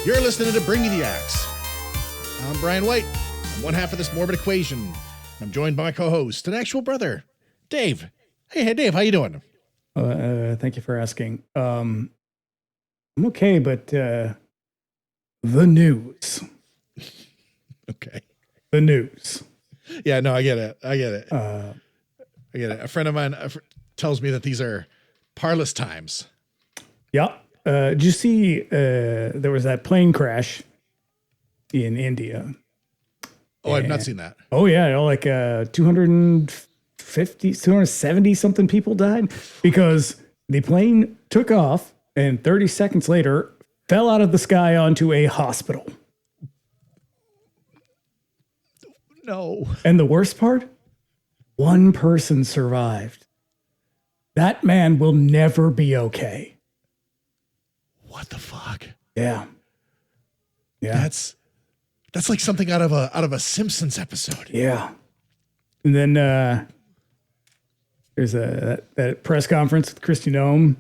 You're listening to Bring Me the Axe. I'm Brian White. I'm one half of this morbid equation. I'm joined by my co-host, an actual brother, Dave. Hey, Dave, how you doing? Thank you for asking. I'm okay, but the news. Okay. The news. Yeah, no, I get it. I get it. A friend of mine tells me that these are parlous times. Yeah. Did you see there was that plane crash in India? Oh, I've not seen that. Oh, yeah. Like 270 something people died because the plane took off and 30 seconds later fell out of the sky onto a hospital. No. And the worst part? One person survived. That man will never be okay. What the fuck? Yeah. That's like something out of a Simpsons episode. Yeah. And then there's that press conference with Kristi Noem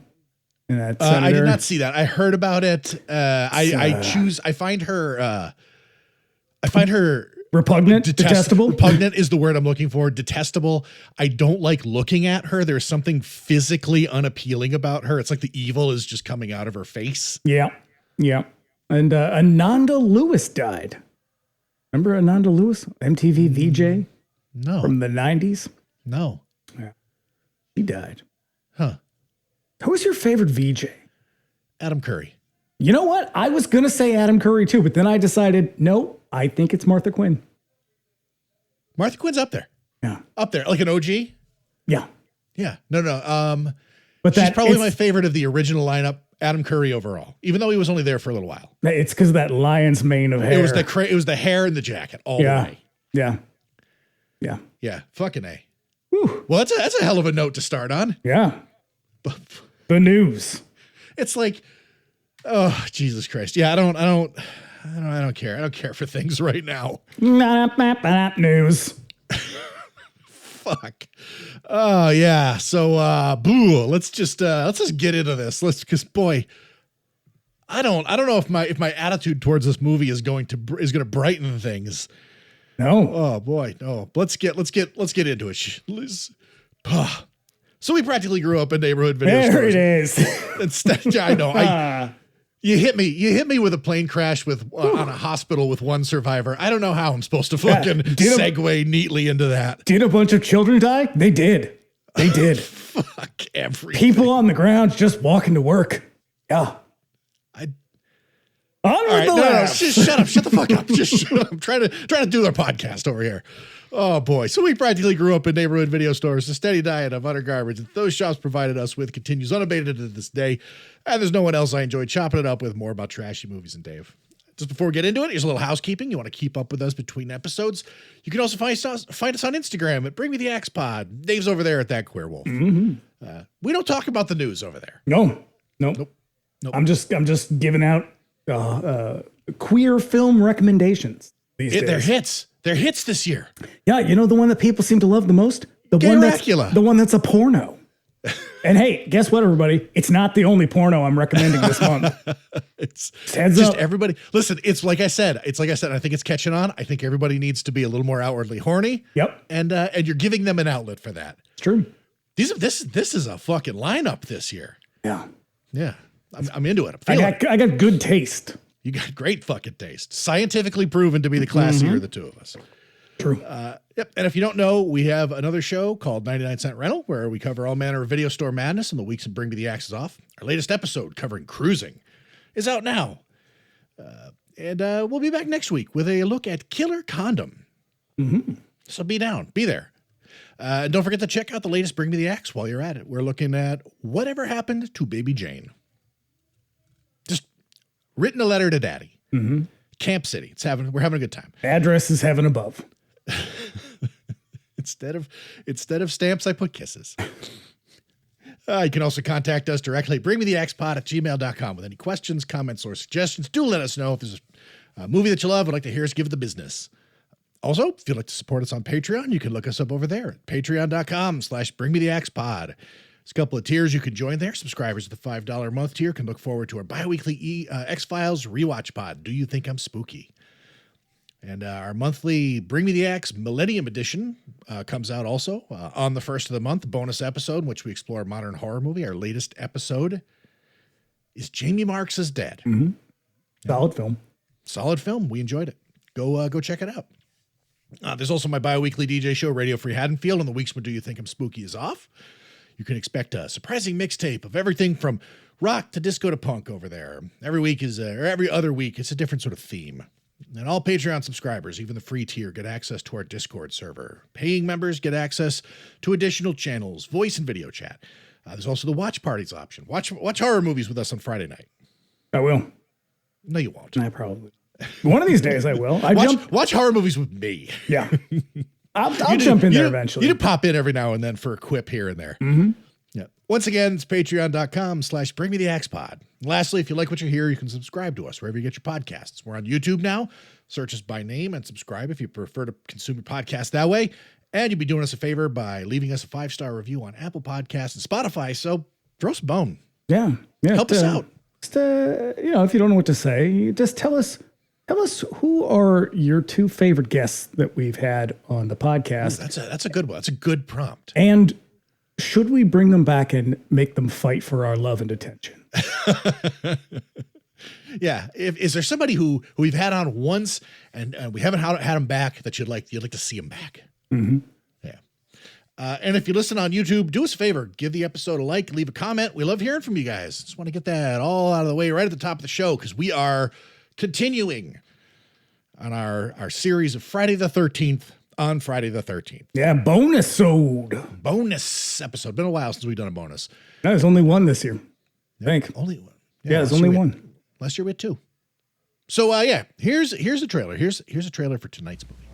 and that senator. I did not see that. I heard about it. I find her repugnant, detestable. Repugnant is the word I'm looking for. Detestable. I don't like looking at her. There's something physically unappealing about her. It's like the evil is just coming out of her face. Yeah. And Ananda Lewis died. Remember Ananda Lewis? MTV VJ? No. From the 90s? No. Yeah. He died. Huh. Who was your favorite VJ? Adam Curry. You know what? I was going to say Adam Curry too, but then I decided, no, I think it's Martha Quinn. Martha Quinn's up there. Yeah. Up there. Like an OG? Yeah. Yeah. No. But she's probably my favorite of the original lineup, Adam Curry overall, even though he was only there for a little while. It's because of that lion's mane of hair. It was the hair and the jacket all the way. Yeah. Yeah. Fucking A. Whew. Well, that's a hell of a note to start on. Yeah. The news. It's like, oh, Jesus Christ. Yeah, I don't care. I don't care for things right now. News. Fuck. Oh yeah. So let's just get into this. Because boy, I don't know if my attitude towards this movie is going to brighten things. No. Oh boy, no. Let's get into it. So we practically grew up in neighborhood video stores. There it is. Instead, I know. You hit me with a plane crash on a hospital with one survivor. I don't know how I'm supposed to fucking segue neatly into that. Did a bunch of children die? They did. Fuck everything. People on the ground just walking to work. Yeah. Just shut up. Shut the fuck up. Just shut up. I'm trying to do our podcast over here. Oh boy. So we practically grew up in neighborhood video stores. The steady diet of utter garbage that those shops provided us with continues unabated to this day. And there's no one else I enjoy chopping it up with more about trashy movies than Dave. Just before we get into it, here's a little housekeeping. You want to keep up with us between episodes. You can also find us on Instagram at Bring Me the Axe Pod. Dave's over there at That Queer Wolf. Mm-hmm. We don't talk about the news over there. Nope. I'm just giving out queer film recommendations these days. They're hits this year. Yeah, you know the one that people seem to love the most? The one that's a porno. And hey, guess what, everybody? It's not the only porno I'm recommending this month. It's Heads just up. everybody. Listen, it's like I said. I think it's catching on. I think everybody needs to be a little more outwardly horny. Yep. And you're giving them an outlet for that. It's true. This is a fucking lineup this year. Yeah. Yeah. I'm into it. I got good taste. You got great fucking taste. Scientifically proven to be the classier of the two of us. True. Yep. And if you don't know, we have another show called 99 Cent Rental, where we cover all manner of video store madness on the weeks and Bring Me the Axes Off. Our latest episode covering cruising is out now. And we'll be back next week with a look at Killer Condom. Mm-hmm. So be there. And don't forget to check out the latest Bring Me the Axe while you're at it. We're looking at Whatever Happened to Baby Jane. Just written a letter to Daddy. Mm-hmm. Camp City. We're having a good time. Address is heaven above. Instead of stamps, I put kisses. You can also contact us directly. BringMeTheAxePod@gmail.com with any questions, comments, or suggestions. Do let us know if there's a movie that you love, would like to hear us give it the business. Also, if you'd like to support us on Patreon, you can look us up over there at patreon.com/BringMeTheAxePod. There's a couple of tiers you can join there. Subscribers at the $5 a month tier can look forward to our bi-weekly X-Files rewatch pod. Do you think I'm spooky? And our monthly Bring Me the Axe Millennium Edition comes out also on the first of the month. Bonus episode in which we explore a modern horror movie. Our latest episode is Jamie Marks' Dead. Mm-hmm. Solid film. Solid film. We enjoyed it. Go check it out. There's also my bi-weekly DJ show, Radio Free Haddonfield. On the weeks when Do You Think I'm Spooky is off. You can expect a surprising mixtape of everything from rock to disco to punk over there. Every week or every other week, it's a different sort of theme. And all Patreon subscribers, even the free tier, get access to our Discord server. Paying members get access to additional channels, voice and video chat. There's also the watch parties option. Watch horror movies with us on Friday night. I will. No, you won't. I probably. One of these days I will. Watch horror movies with me. Yeah. I'll jump in there eventually. You do pop in every now and then for a quip here and there. Mm-hmm. Yeah. Once again, it's patreon.com/bringmetheaxepod. Lastly, if you like what you hear, you can subscribe to us wherever you get your podcasts. We're on YouTube now. Search us by name and subscribe if you prefer to consume your podcast that way. And you'd be doing us a favor by leaving us a 5-star review on Apple Podcasts and Spotify. So throw us a bone. Yeah. Help us out. Just, if you don't know what to say, just tell us who are your 2 favorite guests that we've had on the podcast. Ooh, that's a good one. That's a good prompt. And should we bring them back and make them fight for our love and attention? Yeah. Is there somebody who we've had on once and we haven't had them back that you'd like to see them back? Mm-hmm. Yeah. And if you listen on YouTube, do us a favor, give the episode a like, leave a comment. We love hearing from you guys. Just want to get that all out of the way right at the top of the show because we are continuing on our series of Friday the 13th on Friday the 13th. Yeah, bonus episode. Been a while since we've done a bonus. No, there's only one this year. I think. Only one. Yeah, there's only one. Last year we had 2. So here's the trailer. Here's a trailer for tonight's movie.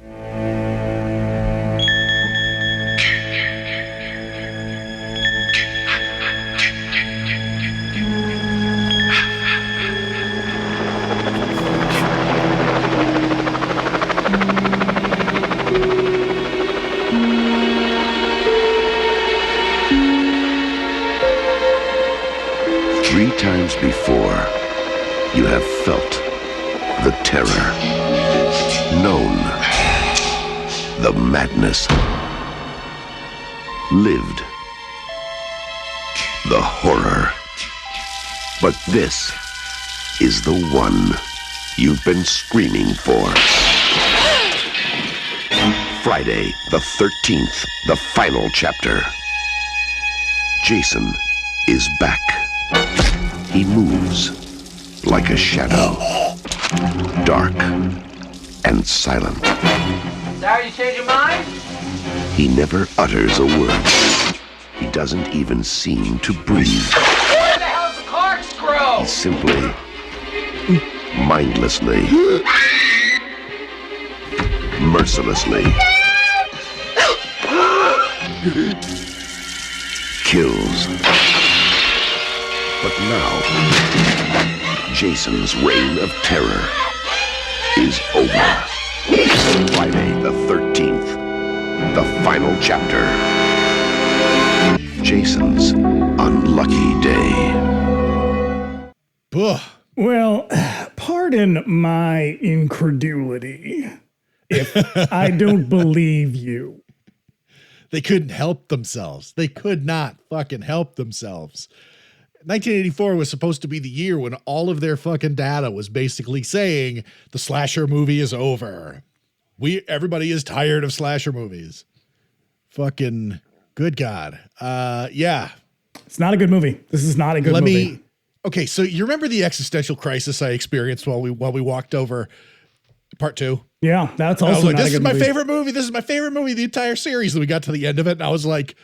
3 times before, you have felt the terror, known the madness, lived the horror. But this is the one you've been screaming for. Friday the 13th, the final chapter. Jason is back. He moves like a shadow, dark and silent. Sorry you changed your mind? He never utters a word. He doesn't even seem to breathe. Where the hell's the corkscrew? He simply, mindlessly, mercilessly kills. But now, Jason's reign of terror is over. Friday the 13th, the final chapter. Jason's unlucky day. Ugh. Well, pardon my incredulity if I don't believe you. They couldn't help themselves. They could not fucking help themselves. 1984 was supposed to be the year when all of their fucking data was basically saying the slasher movie is over. Everybody is tired of slasher movies. Fucking good God. Yeah. It's not a good movie. This is not a good movie. Okay, so you remember the existential crisis I experienced while we walked over part 2? Yeah, that's also like, not a this good is my movie. favorite movie. This is my favorite movie of the entire series. And we got to the end of it, and I was like,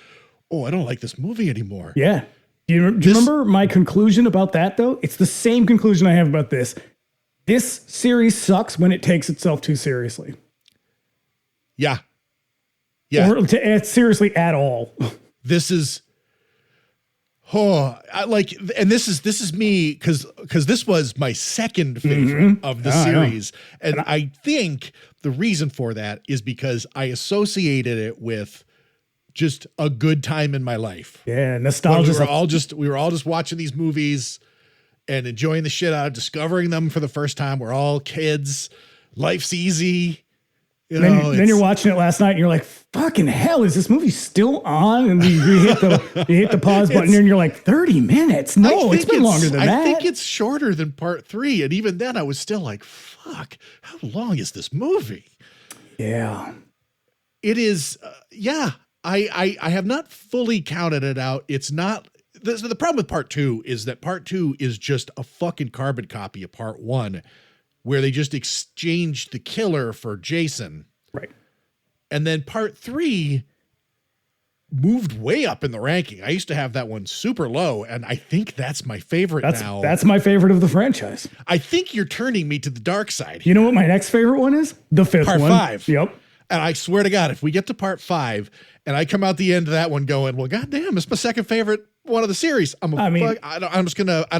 oh, I don't like this movie anymore. Yeah. Do you remember my conclusion about that, though? It's the same conclusion I have about this. This series sucks when it takes itself too seriously. Yeah. Yeah. Or seriously at all. This is... and this is me because this was my second favorite of the series. And I think the reason for that is because I associated it with just a good time in my life. Yeah, nostalgia. We were all just watching these movies and enjoying the shit out of discovering them for the first time. We're all kids. Life's easy. Then you're watching it last night and you're like, fucking hell, is this movie still on? And you hit the pause button and you're like, 30 minutes? No, it's been longer than that. I think it's shorter than part 3. And even then I was still like, fuck, how long is this movie? Yeah. It is. I have not fully counted it out. It's not. The problem with part 2 is that part 2 is just a fucking carbon copy of part 1, where they just exchanged the killer for Jason. Right. And then part 3 moved way up in the ranking. I used to have that one super low, and I think that's my favorite now. That's my favorite of the franchise. I think you're turning me to the dark side. You know what my next favorite one is? The 5th one. Part 5. Yep. And I swear to God, if we get to part 5 and I come out the end of that one going, well, goddamn, it's my second favorite one of the series. I don't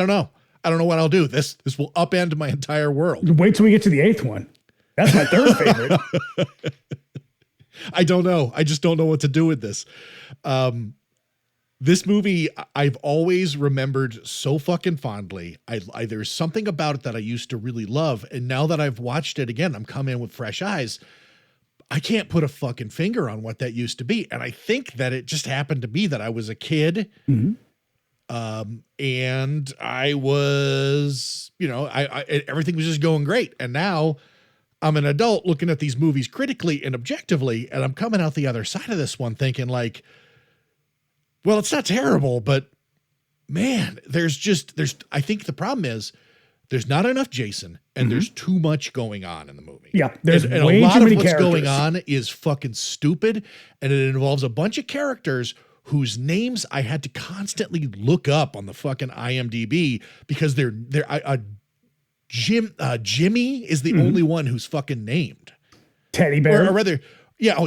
know. I don't know what I'll do. This will upend my entire world. Wait till we get to the 8th one. That's my third favorite. I don't know. I just don't know what to do with this. This movie, I've always remembered so fucking fondly. There's something about it that I used to really love. And now that I've watched it again, I'm coming in with fresh eyes. I can't put a fucking finger on what that used to be. And I think that it just happened to be that I was a kid. Mm-hmm. And I was, everything was just going great. And now I'm an adult looking at these movies critically and objectively, and I'm coming out the other side of this one thinking like, well, it's not terrible, but man, I think the problem is there's not enough Jason and there's too much going on in the movie. Yeah. There's and way a lot too many of what's characters going on is fucking stupid. And it involves a bunch of characters whose names I had to constantly look up on the fucking IMDb because Jimmy is the only one who's fucking named. Teddy Bear. Or rather,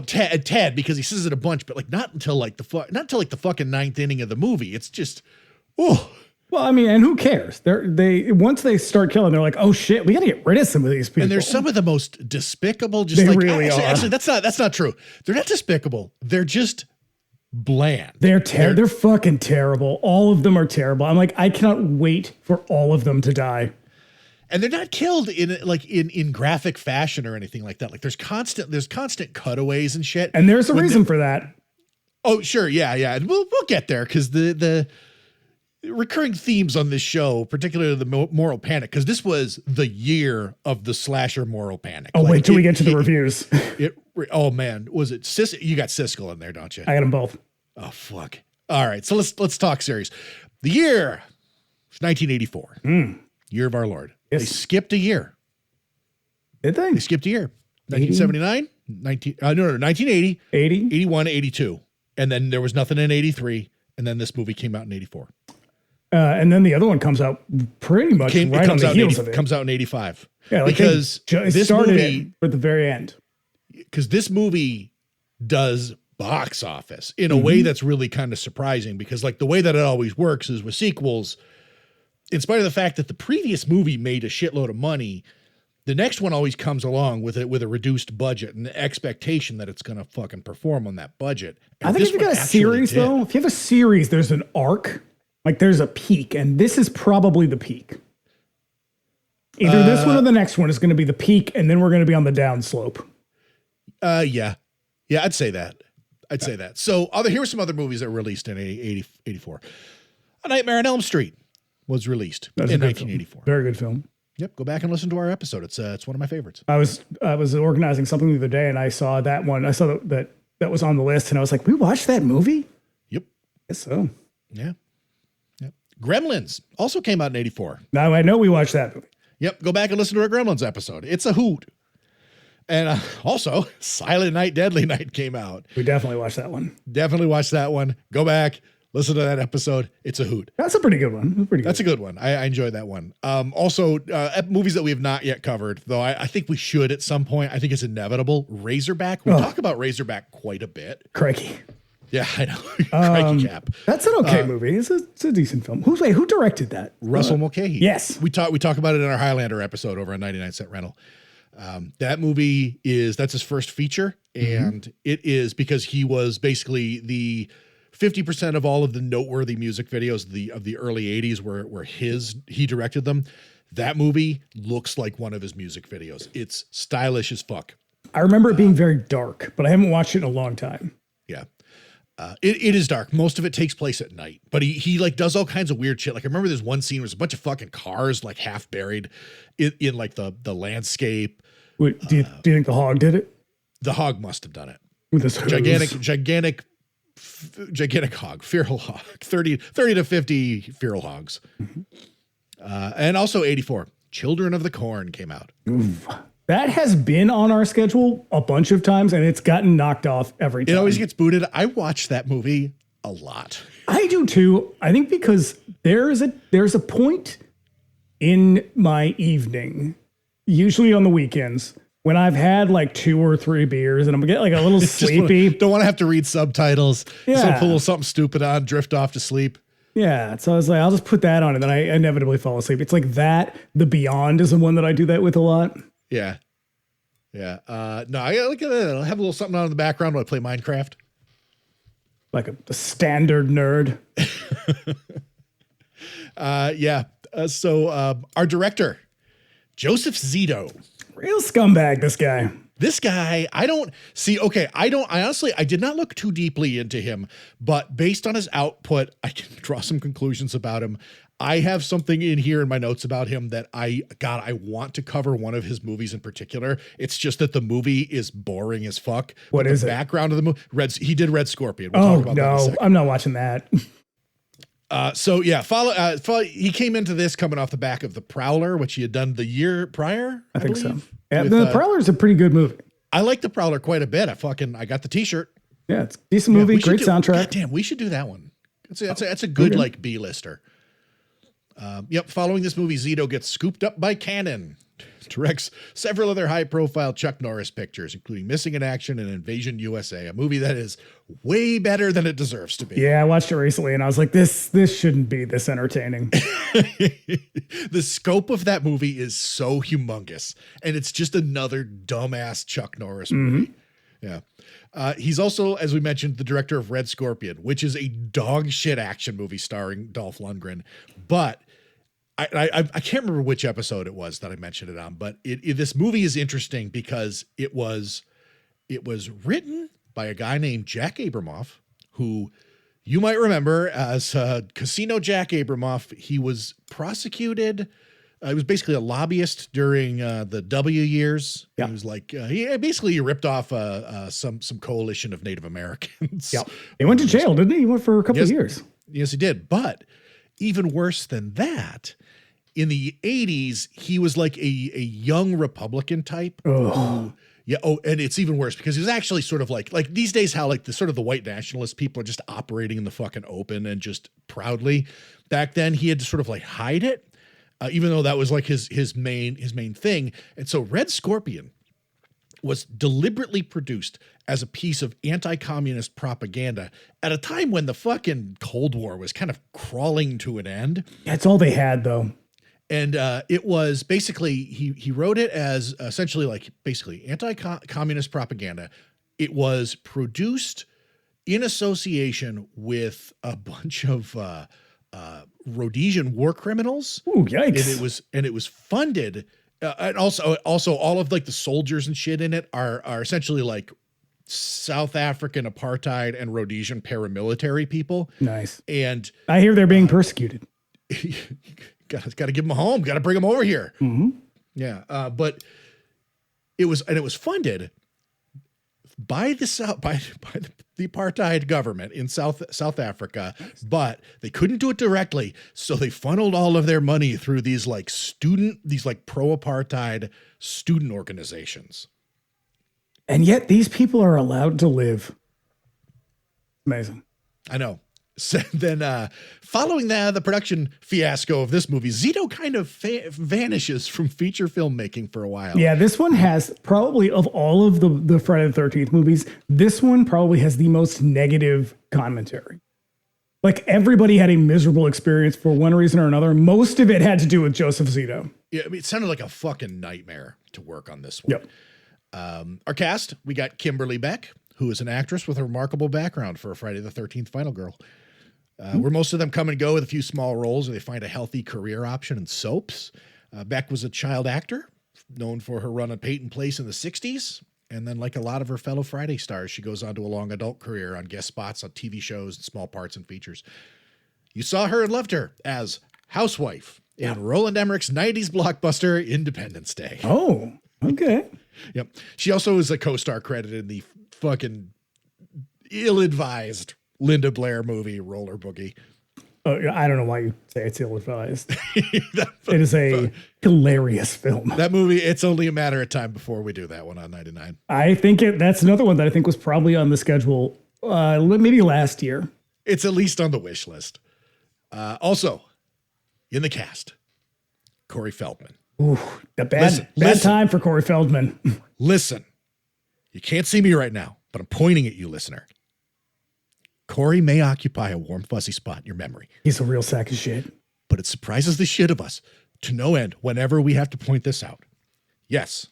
Ted, because he says it a bunch, but like not until the fucking 9th inning of the movie. It's just, oh. Well, I mean, and who cares? Once they start killing, they're like, oh shit, we got to get rid of some of these people. And there's some of the most despicable. Actually, that's not true. They're not despicable. They're just bland. They're fucking terrible. All of them are terrible. I'm like, I cannot wait for all of them to die. And they're not killed in graphic fashion or anything like that. Like there's constant cutaways and shit. And there's a reason for that. Oh, sure. Yeah. We'll get there because the recurring themes on this show, particularly the moral panic, because this was the year of the slasher moral panic. Oh, wait till we get to the reviews. Oh man, was it you got Siskel in there, don't you? I got them both. Oh fuck. All right, so let's talk series. The year was 1984. Year of our Lord. Yes. They skipped a year. Did they? They skipped a year. 1979, 1980, 80, 81, 82. And then there was nothing in 83. And then this movie came out in 84. And then the other one comes out pretty much right on the heels of it. Comes out in 85. Yeah, like because this movie at the very end. Because this movie does box office in a way that's really kind of surprising, because like the way that it always works is with sequels, in spite of the fact that the previous movie made a shitload of money, the next one always comes along with a reduced budget and the expectation that it's going to fucking perform on that budget. And I think if you got a series though, if you have a series, there's an arc, like there's a peak, and this is probably the peak. Either this one or the next one is going to be the peak, and then we're going to be on the downslope. Yeah, I'd say that. Say that. So here were some other movies that were released in 84. A Nightmare on Elm Street was released in 1984. Very good film. Yep, go back and listen to our episode. It's one of my favorites. I was organizing something the other day, and I saw that one. I saw that was on the list, and I was like, "We watched that movie?" Yep. Yes, so. Yeah. Gremlins also came out in 84. Now I know we watched that movie. Yep, go back and listen to our Gremlins episode. It's a hoot. And also, Silent Night, Deadly Night came out. We definitely watched that one. Definitely watched that one. Go back, listen to that episode. It's a hoot. That's a pretty good one. That's a good one. I enjoyed that one. Also, movies that we have not yet covered, though I think we should at some point. I think it's inevitable. Razorback. We talk about Razorback quite a bit. Crikey. Yeah, I know. Crikey Cap. That's an okay movie. It's a decent film. Who directed that? Russell Mulcahy. Yes. We talk about it in our Highlander episode over on 99 Cent Rental. That movie that's his first feature, and it is because he was basically the 50% of all of the noteworthy music videos of the early 80s were he directed them. That movie looks like one of his music videos. It's stylish as fuck. I remember it being very dark, but I haven't watched it in a long time. Yeah. It is dark. Most of it takes place at night, but he like does all kinds of weird shit. Like I remember there's one scene where there's a bunch of fucking cars like half buried in like the landscape. Wait, do you think the hog did it? The hog must have done it. With his hose? Gigantic hog, feral hog, 30 to 50 feral hogs. And also 84, Children of the Corn came out. Oof. That has been on our schedule a bunch of times, and it's gotten knocked off every time. It always gets booted. I watch that movie a lot. I do too. I think because there's a point in my evening, usually on the weekends, when I've had like 2 or 3 beers and I'm getting like a little sleepy. Don't want to have to read subtitles. Yeah. Just want to pull something stupid on, drift off to sleep. Yeah. So I was like, I'll just put that on, and then I inevitably fall asleep. It's like that. The Beyond is the one that I do that with a lot. Yeah. Yeah. No, I'll have a little something on in the background when I play Minecraft. Like a standard nerd. Yeah. So our director, Joseph Zito. Real scumbag, this guy. This guy, I honestly, I did not look too deeply into him, but based on his output, I can draw some conclusions about him. I have something in here in my notes about him that I want to cover one of his movies in particular. It's just that the movie is boring as fuck. What is the it? background of the movie? He did Red Scorpion. We'll talk about that in a second. I'm not watching that. So yeah, he came into this coming off the back of The Prowler, which he had done the year prior. I think believe, so. Yeah, with, The Prowler's a pretty good movie. I like The Prowler quite a bit. I got the t-shirt. Yeah, it's a decent movie, we should great soundtrack. God damn, we should do that one. That's a good like B-lister. Yep. Following this movie, Zito gets scooped up by Cannon, directs several other high-profile Chuck Norris pictures, including Missing in Action and Invasion USA, a movie that is way better than it deserves to be. Yeah, I watched it recently, and I was like, this shouldn't be this entertaining. The scope of that movie is so humongous, and it's just another dumbass Chuck Norris movie. Yeah. He's also, as we mentioned, the director of Red Scorpion, which is a dog shit action movie starring Dolph Lundgren. But I can't remember which episode it was that I mentioned it on, but this movie is interesting because it was written by a guy named Jack Abramoff, who you might remember as Casino Jack Abramoff. He was prosecuted. He was basically a lobbyist during the W years. Yeah. He was like, he ripped off some coalition of Native Americans. Yeah. He went to jail, didn't he? He went for a couple of years. Yes, he did. But even worse than that, in the 80s, he was like a young Republican type. And it's even worse because he was actually sort of like these days how like the sort of the white nationalist people are just operating in the fucking open and just proudly. Back then, he had to sort of like hide it. Even though that was like his main thing. And so Red Scorpion was deliberately produced as a piece of anti-communist propaganda at a time when the fucking Cold War was kind of crawling to an end. That's all they had, though. And it was basically, he wrote it as essentially like basically anti-communist propaganda. It was produced in association with a bunch of Rhodesian war criminals. Ooh, yikes. And it was funded. And also all of like the soldiers and shit in it are essentially like South African apartheid and Rhodesian paramilitary people. Nice. And I hear they're being persecuted. Got to give them a home. Got to bring them over here. Mm-hmm. Yeah. But it was funded by the apartheid government in South Africa, but they couldn't do it directly. So they funneled all of their money through these pro-apartheid student organizations. And yet these people are allowed to live. Amazing. I know. So then following the production fiasco of this movie, Zito kind of vanishes from feature filmmaking for a while. Yeah, this one has probably, of all of the Friday the 13th movies, this one probably has the most negative commentary. Like everybody had a miserable experience for one reason or another. Most of it had to do with Joseph Zito. Yeah, I mean, it sounded like a fucking nightmare. to work on this one. Yep. Our cast, we got Kimberly Beck, who is an actress with a remarkable background for a Friday the 13th final girl. Where most of them come and go with a few small roles, or they find a healthy career option in soaps. Beck was a child actor, known for her run on Peyton Place in the 60s. And then, like a lot of her fellow Friday stars, she goes on to a long adult career on guest spots on TV shows and small parts and features. You saw her and loved her as housewife in Roland Emmerich's 90s blockbuster Independence Day. Oh, okay. Yep. She also is a co-star credited in the fucking ill-advised Linda Blair movie Roller Boogie. I don't know why you say it's ill-advised. It is a hilarious film. That movie, it's only a matter of time before we do that one on 99. I think that's another one that I think was probably on the schedule maybe last year. It's at least on the wish list. Also, in the cast, Corey Feldman. Ooh, a bad time for Corey Feldman. Listen, you can't see me right now, but I'm pointing at you, listener. Corey may occupy a warm, fuzzy spot in your memory. He's a real sack of shit. But it surprises the shit of us to no end whenever we have to point this out. Yes,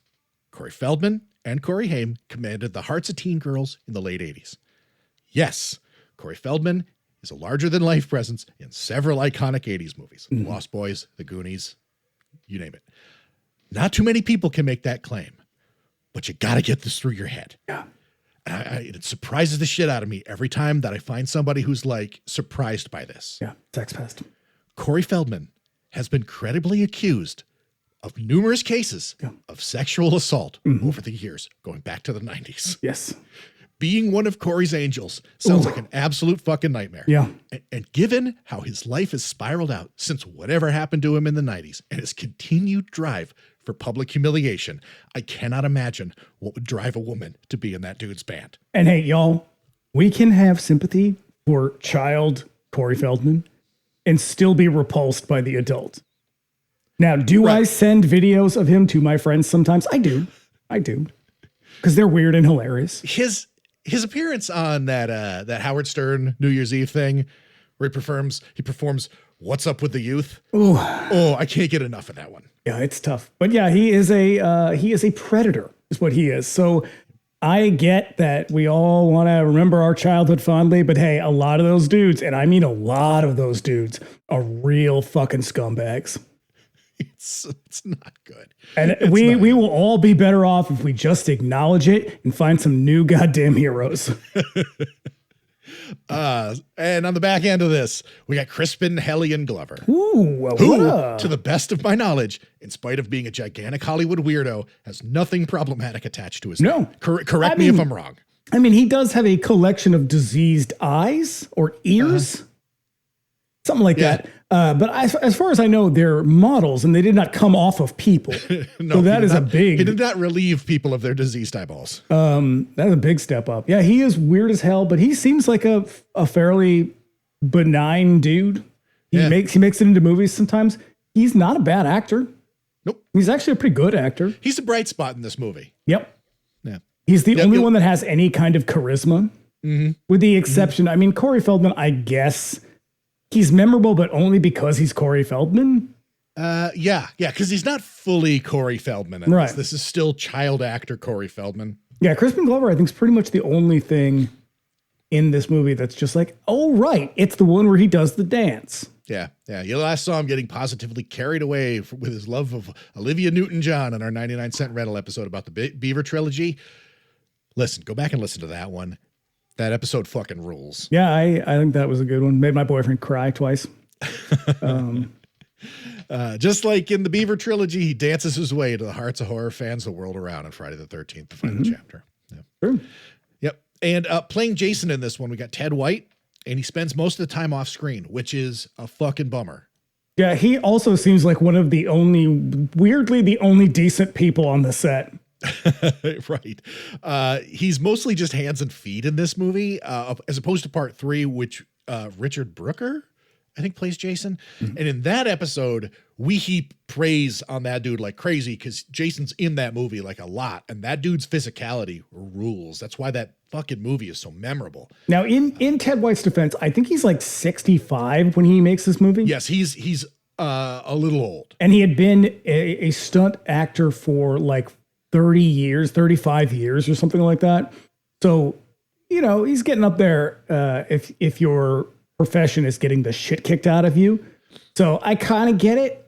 Corey Feldman and Corey Haim commanded the hearts of teen girls in the late 80s. Yes, Corey Feldman is a larger-than-life presence in several iconic 80s movies. Lost Boys, The Goonies, you name it. Not too many people can make that claim, but you got to get this through your head. Yeah. It surprises the shit out of me every time that I find somebody who's like surprised by this. Yeah, sex pest. Corey Feldman has been credibly accused of numerous cases of sexual assault over the years, going back to the 90s. Yes. Being one of Corey's angels sounds like an absolute fucking nightmare. Yeah. And given how his life has spiraled out since whatever happened to him in the 90s and his continued drive for public humiliation, I cannot imagine what would drive a woman to be in that dude's band. And hey, y'all, we can have sympathy for child Corey Feldman and still be repulsed by the adult. Now, do I send videos of him to my friends sometimes? I do. Because they're weird and hilarious. His appearance on that Howard Stern New Year's Eve thing where he performs What's Up with the Youth. Ooh. Oh, I can't get enough of that one. Yeah, it's tough. But yeah, he is a predator is what he is. So I get that we all want to remember our childhood fondly, but hey, a lot of those dudes, and I mean a lot of those dudes, are real fucking scumbags. It's not good. And we will all be better off if we just acknowledge it and find some new goddamn heroes. And on the back end of this, we got Crispin Hellion Glover. Ooh, who, to the best of my knowledge, in spite of being a gigantic Hollywood weirdo, has nothing problematic attached to his name. Correct me if I'm wrong. I mean, he does have a collection of diseased eyes or ears. Something like that. But as far as I know, they're models and they did not come off of people. No, so that is a big... He did not relieve people of their diseased eyeballs. That's a big step up. Yeah, he is weird as hell, but he seems like a fairly benign dude. He makes it into movies sometimes. He's not a bad actor. Nope. He's actually a pretty good actor. He's a bright spot in this movie. Yep. Yeah. He's the only one that has any kind of charisma. Mm-hmm. With the exception, I mean, Corey Feldman, I guess... He's memorable, but only because he's Corey Feldman. Yeah, because he's not fully Corey Feldman. Right. This is still child actor Corey Feldman. Yeah, Crispin Glover, I think, is pretty much the only thing in this movie that's just like, oh, right, it's the one where he does the dance. Yeah. You last saw him getting positively carried away with his love of Olivia Newton-John in our 99-cent rental episode about the Beaver trilogy. Listen, go back and listen to that one. That episode fucking rules. Yeah, I think that was a good one. Made my boyfriend cry twice. Just like in the Beaver trilogy, he dances his way to the hearts of horror fans the world around on Friday the 13th, the final chapter. Yeah. True. Yep. And playing Jason in this one, we got Ted White, and he spends most of the time off screen, which is a fucking bummer. Yeah, he also seems like one of the weirdly the only decent people on the set. Right. He's mostly just hands and feet in this movie, as opposed to part 3, which Richard Brooker, I think, plays Jason. Mm-hmm. And in that episode, we heap praise on that dude like crazy because Jason's in that movie like a lot, and that dude's physicality rules. That's why that fucking movie is so memorable. Now, in Ted White's defense, I think he's like 65 when he makes this movie. Yes, he's a little old. And he had been a stunt actor for like 30 years, 35 years or something like that. So, you know, he's getting up there if your profession is getting the shit kicked out of you. So I kind of get it.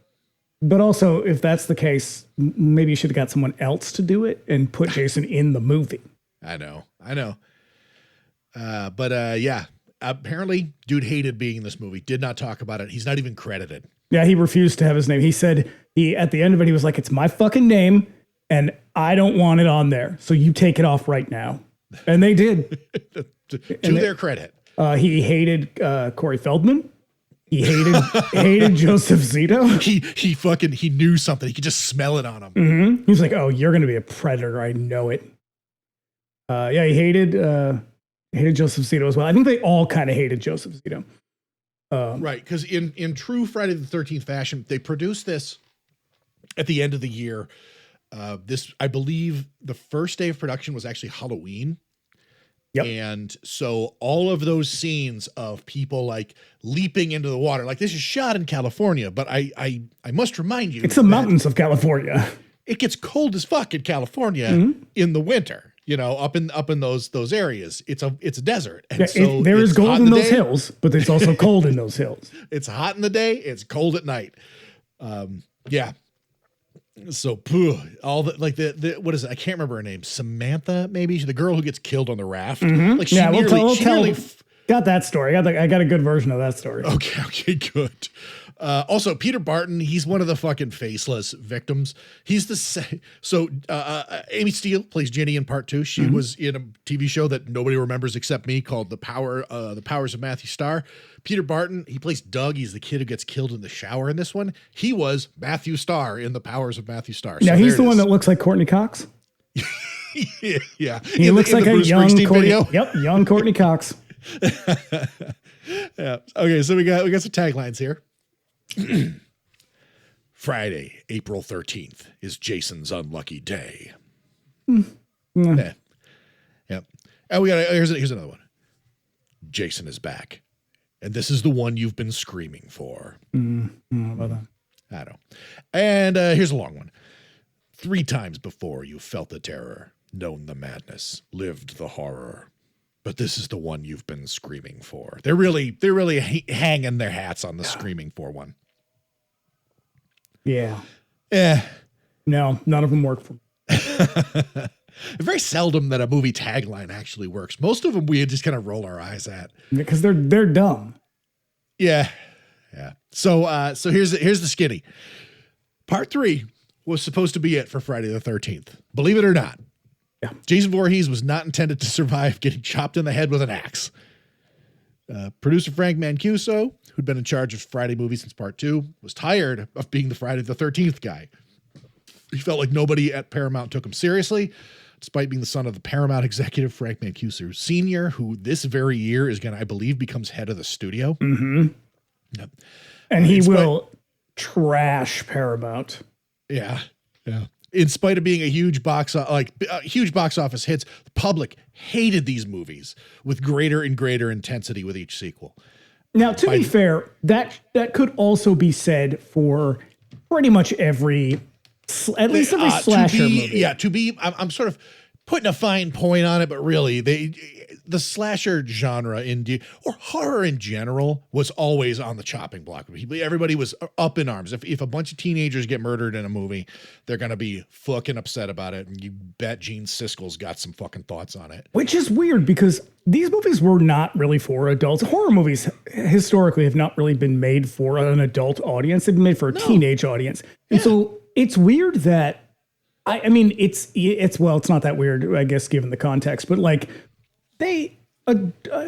But also, if that's the case, maybe you should have got someone else to do it and put Jason in the movie. I know. But yeah, apparently dude hated being in this movie. Did not talk about it. He's not even credited. Yeah, he refused to have his name. He said at the end of it, he was like, it's my fucking name and I don't want it on there. So you take it off right now. And they did. to their credit. He hated Corey Feldman. He hated Joseph Zito. He knew something. He could just smell it on him. Mm-hmm. He was like, oh, you're going to be a predator. I know it. Yeah, he hated Joseph Zito as well. I think they all kind of hated Joseph Zito. Right, because in true Friday the 13th fashion, they produced this at the end of the year. I believe the first day of production was actually Halloween. Yep. And so all of those scenes of people like leaping into the water, like this is shot in California, but I must remind you, it's the mountains of California. It gets cold as fuck in California in the winter. You know, up in those areas, it's a desert, and so there is gold in those hills, but it's also cold in those hills. It's hot in the day, it's cold at night. Yeah. So all the like the what is it? I can't remember her name. Samantha, maybe the girl who gets killed on the raft. Mm-hmm. Like she we'll tell. Got that story. I got a good version of that story. Okay, good. Also, Peter Barton, he's one of the fucking faceless victims. He's Amy Steele plays Ginny in part 2. She was in a TV show that nobody remembers except me called The Powers of Matthew Starr. Peter Barton, he plays Doug. He's the kid who gets killed in the shower in this one. He was Matthew Starr in The Powers of Matthew Starr. Now he's the one that looks like Courtney Cox. Yeah. He looks like a young Courtney. Video. Yep, young Courtney Cox. Yeah. Okay, so we got some taglines here. Friday, April 13th is Jason's unlucky day. Yeah. And here's another one. Jason is back. And this is the one you've been screaming for. About that. I know. And here's a long one. 3 times before you felt the terror, known the madness, lived the horror. But this is the one you've been screaming for. They're really hanging their hats on the screaming for one. Yeah. Yeah. No, none of them work for me. Very seldom that a movie tagline actually works. Most of them we just kind of roll our eyes at because they're dumb. Yeah. So here's the skinny. Part 3 was supposed to be it for Friday the 13th. Believe it or not. Yeah. Jason Voorhees was not intended to survive getting chopped in the head with an axe. Producer Frank Mancuso, who'd been in charge of Friday movies since part 2, was tired of being the Friday the 13th guy. He felt like nobody at Paramount took him seriously, despite being the son of the Paramount executive Frank Mancuso Sr., who this very year is going to, I believe, becomes head of the studio. Mm-hmm. Yep. And he will trash Paramount. Yeah. In spite of being a huge box office hits, the public hated these movies with greater and greater intensity with each sequel. Now, to be fair, that could also be said for pretty much at least every slasher movie. Yeah, I'm sort of putting a fine point on it, but really, the slasher genre or horror in general was always on the chopping block. Everybody was up in arms. If a bunch of teenagers get murdered in a movie, they're going to be fucking upset about it. And you bet Gene Siskel's got some fucking thoughts on it. Which is weird because these movies were not really for adults. Horror movies historically have not really been made for an adult audience. They've been made for a teenage audience. And so it's weird that, I mean, it's not that weird, I guess, given the context, but like,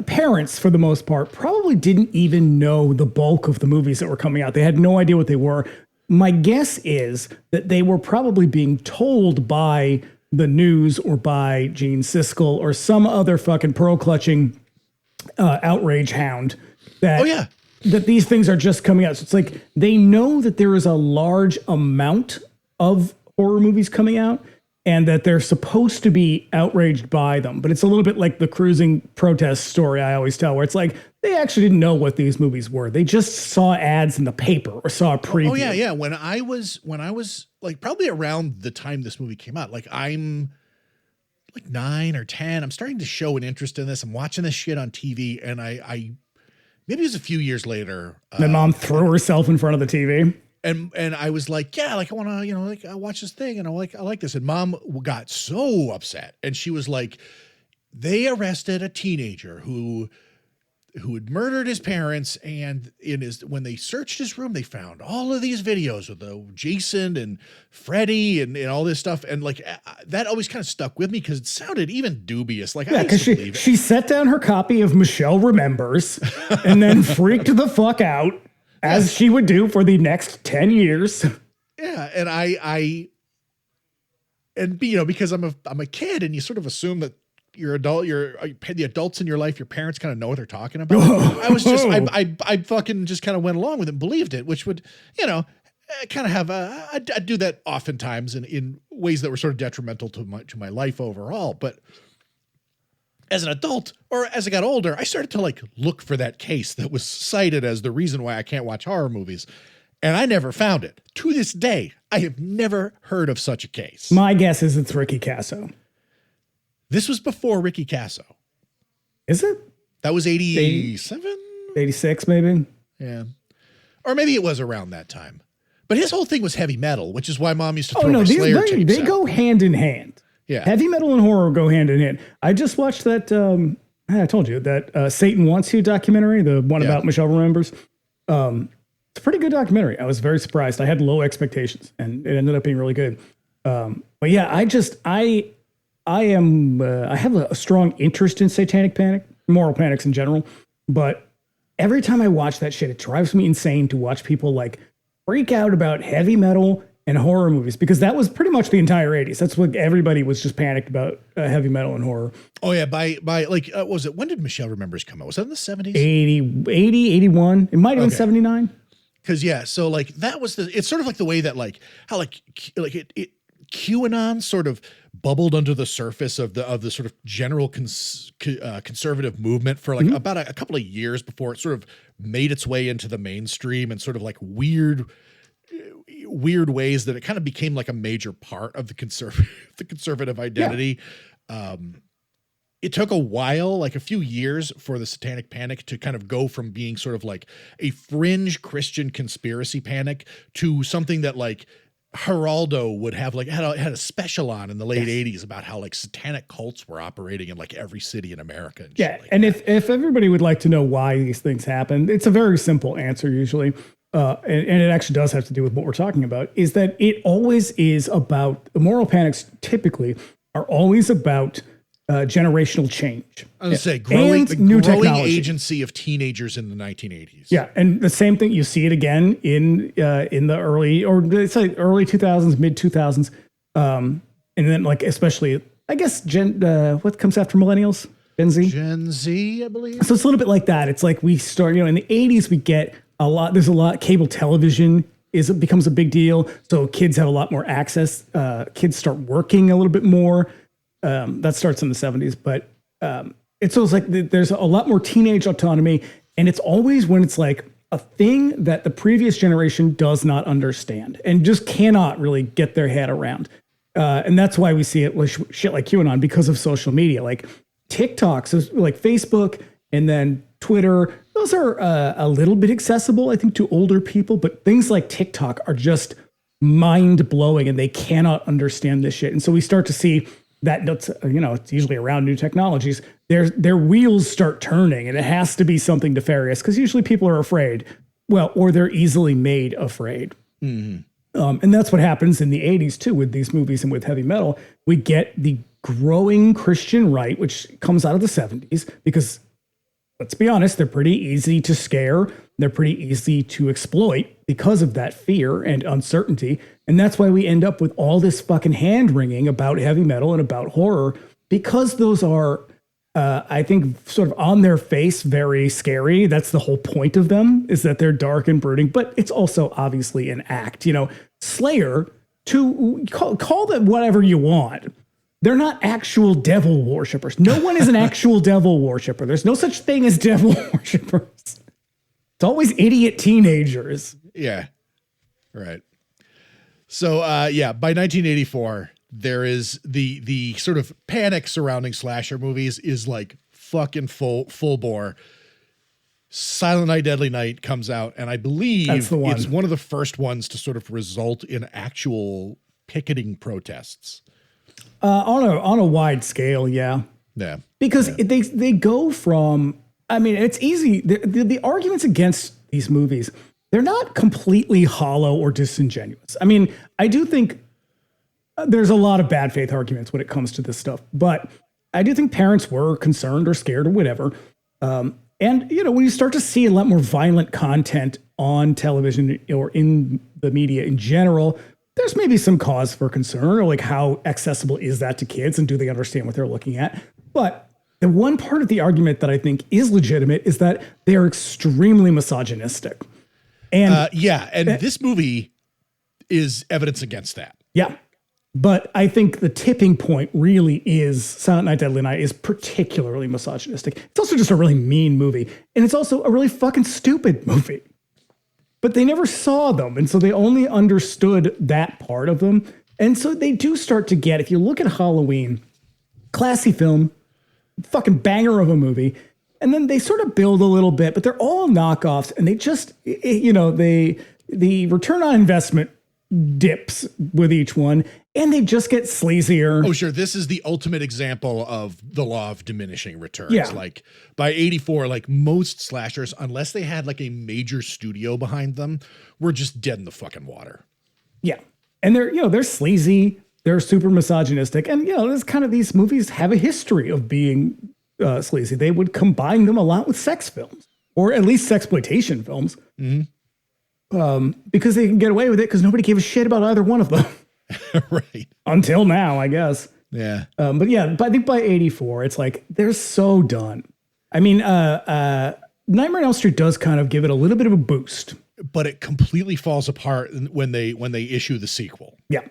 parents, for the most part, probably didn't even know the bulk of the movies that were coming out. They had no idea what they were. My guess is that they were probably being told by the news or by Gene Siskel or some other fucking pearl-clutching outrage hound that these things are just coming out. So it's like they know that there is a large amount of horror movies coming out, and that they're supposed to be outraged by them. But it's a little bit like the cruising protest story I always tell, where it's like, they actually didn't know what these movies were. They just saw ads in the paper or saw a preview. Oh yeah. When I was like probably around the time this movie came out, like I'm like 9 or 10. I'm starting to show an interest in this. I'm watching this shit on TV, and I maybe it was a few years later. My mom threw herself in front of the TV. And I was like, yeah, like I want to, like I watch this thing and I like this. And mom got so upset, and she was like, they arrested a teenager who had murdered his parents, and when they searched his room, they found all of these videos of the Jason and Freddy and all this stuff. And like that always kind of stuck with me because it sounded even dubious. Like, yeah, because she set down her copy of Michelle Remembers and then freaked the fuck out, as she would do for the next 10 years. Yeah. And because I'm a kid, and you sort of assume that you're the adults in your life, your parents kind of know what they're talking about. I was just, I fucking just kind of went along with it and believed it, which would, kind of have I'd do that oftentimes in ways that were sort of detrimental to my life overall. But as an adult, or as I got older, I started to like look for that case that was cited as the reason why I can't watch horror movies. And I never found it. To this day, I have never heard of such a case. My guess is it's Ricky Kasso. This was before Ricky Kasso. Is it? That was 87? 86, maybe? Yeah. Or maybe it was around that time. But his whole thing was heavy metal, which is why mom used to throw my Slayer tapes they out. go hand in hand. Yeah. Heavy metal and horror go hand in hand. I just watched that, I told you, that Satan Wants You documentary, the one about Michelle Remembers. It's a pretty good documentary. I was very surprised. I had low expectations, and it ended up being really good. But yeah, I have a strong interest in satanic panic, moral panics in general. But every time I watch that shit, it drives me insane to watch people like freak out about heavy metal and horror movies, because that was pretty much the entire 80s. That's what everybody was just panicked about, heavy metal and horror. Oh yeah. By like, what was it? When did Michelle Remembers come out? Was that in the 70s? 80, 81. It might have been 79. Cause so like that was it's sort of like the way that like how like QAnon sort of bubbled under the surface of the sort of general conservative movement for like about a couple of years before it sort of made its way into the mainstream and sort of like weird ways that it kind of became like a major part of the conservative identity. Yeah. It took a while, like a few years, for the Satanic Panic to kind of go from being sort of like a fringe Christian conspiracy panic to something that like Geraldo would have like had a special on in the late 80s about how like satanic cults were operating in like every city in America. And yeah. And if everybody would like to know why these things happen, it's a very simple answer usually. And it actually does have to do with what we're talking about, is that it always is about, the moral panics typically are always about generational change. I was going to say, growing agency of teenagers in the 1980s. Yeah, and the same thing, you see it again in the early 2000s, mid 2000s, and then like especially, I guess, what comes after millennials? Gen Z? Gen Z, I believe. So it's a little bit like that. It's like we start, in the 80s we get there's a lot, cable television becomes a big deal, so kids have a lot more access. Kids start working a little bit more. That starts in the 70s, but it's always like there's a lot more teenage autonomy, and it's always when it's like a thing that the previous generation does not understand and just cannot really get their head around. And that's why we see it with shit like QAnon, because of social media, like TikTok, so like Facebook and then Twitter. Those are a little bit accessible, I think, to older people, but things like TikTok are just mind blowing, and they cannot understand this shit. And so we start to see that, it's usually around new technologies, their wheels start turning, and it has to be something nefarious, because usually people are afraid, or they're easily made afraid. Mm-hmm. And that's what happens in the 80s too with these movies and with heavy metal. We get the growing Christian right, which comes out of the 70s, because let's be honest, they're pretty easy to scare. They're pretty easy to exploit because of that fear and uncertainty. And that's why we end up with all this fucking hand-wringing about heavy metal and about horror, because those are, I think, sort of on their face, very scary. That's the whole point of them, is that they're dark and brooding, but it's also obviously an act. Slayer, to call them whatever you want, they're not actual devil worshippers. No one is an actual devil worshipper. There's no such thing as devil worshippers. It's always idiot teenagers. Yeah. Right. So, by 1984, there is the sort of panic surrounding slasher movies is like fucking full bore. Silent Night, Deadly Night comes out, and I believe That's the one. it's one of the first ones to sort of result in actual picketing protests. On a wide scale, yeah. Yeah. Because they go from, I mean, it's easy. The arguments against these movies, they're not completely hollow or disingenuous. I mean, I do think there's a lot of bad faith arguments when it comes to this stuff, but I do think parents were concerned or scared or whatever. And, when you start to see a lot more violent content on television or in the media in general, there's maybe some cause for concern, or like how accessible is that to kids and do they understand what they're looking at? But the one part of the argument that I think is legitimate is that they are extremely misogynistic. And this movie is evidence against that. yeah. But I think the tipping point really is Silent Night, Deadly Night is particularly misogynistic. It's also just a really mean movie. And it's also a really fucking stupid movie. But they never saw them. And so they only understood that part of them. And so they do start to get, if you look at Halloween, classy film, fucking banger of a movie. And then they sort of build a little bit, but they're all knockoffs. And they just, the return on investment dips with each one. And they just get sleazier. Oh, sure. This is the ultimate example of the law of diminishing returns. Yeah. Like by 84, like most slashers, unless they had like a major studio behind them, were just dead in the fucking water. Yeah. And they're sleazy. They're super misogynistic. And, there's kind of, these movies have a history of being sleazy. They would combine them a lot with sex films, or at least sexploitation films. Mm-hmm. Because they can get away with it because nobody gave a shit about either one of them. Right. Until now, I guess. Yeah. But I think by 84, it's like, they're so done. I mean, Nightmare on Elm Street does kind of give it a little bit of a boost. But it completely falls apart when they issue the sequel. Yeah.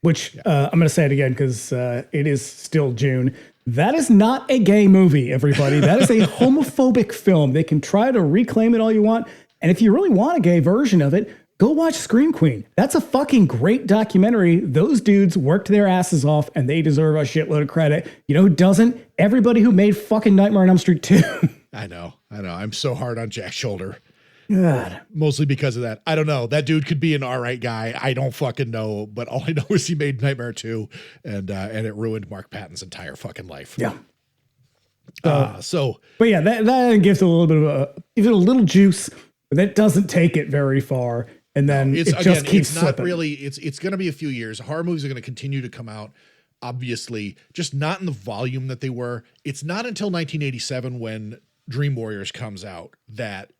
Which I'm going to say it again because it is still June. That is not a gay movie, everybody. That is a homophobic film. They can try to reclaim it all you want. And if you really want a gay version of it, go watch Scream Queen. That's a fucking great documentary. Those dudes worked their asses off and they deserve a shitload of credit. You know who doesn't? Everybody who made fucking Nightmare on Elm Street 2. I know. I'm so hard on Jack Shoulder. God. Mostly because of that. I don't know. That dude could be an all right guy. I don't fucking know. But all I know is he made Nightmare 2 and it ruined Mark Patton's entire fucking life. Yeah. But yeah, that gives it a little bit of gives it a little juice, but that doesn't take it very far. And then it just keeps it's slipping. Not really, it's going to be a few years. Horror movies are going to continue to come out, obviously, just not in the volume that they were. It's not until 1987 when Dream Warriors comes out that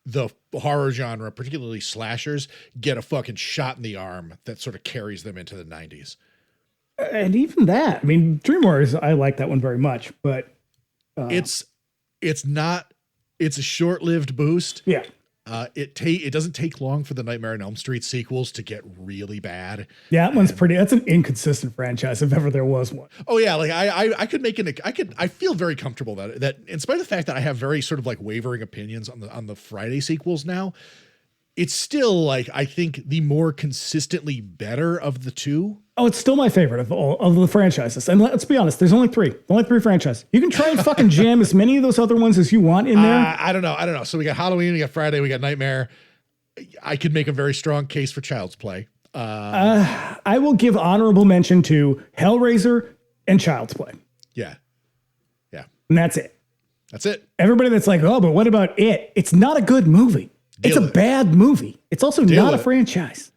the horror genre, particularly slashers, get a fucking shot in the arm that sort of carries them into the 90s. And even that, I mean, Dream Warriors, I like that one very much, but it's a short-lived boost. yeah. It doesn't take long for the Nightmare on Elm Street sequels to get really bad. Yeah, that one's that's an inconsistent franchise if ever there was one. Oh yeah, like I feel very comfortable that in spite of the fact that I have very sort of like wavering opinions on the Friday sequels now, it's still like I think the more consistently better of the two. Oh, it's still my favorite of all of the franchises. And let's be honest, there's only three franchises. You can try and fucking jam as many of those other ones as you want in there. I don't know. So we got Halloween, we got Friday, we got Nightmare. I could make a very strong case for Child's Play. I will give honorable mention to Hellraiser and Child's Play. Yeah. And that's it. That's it. Everybody that's like, oh, but what about it? It's not a good movie. It's a bad movie. It's also not a franchise.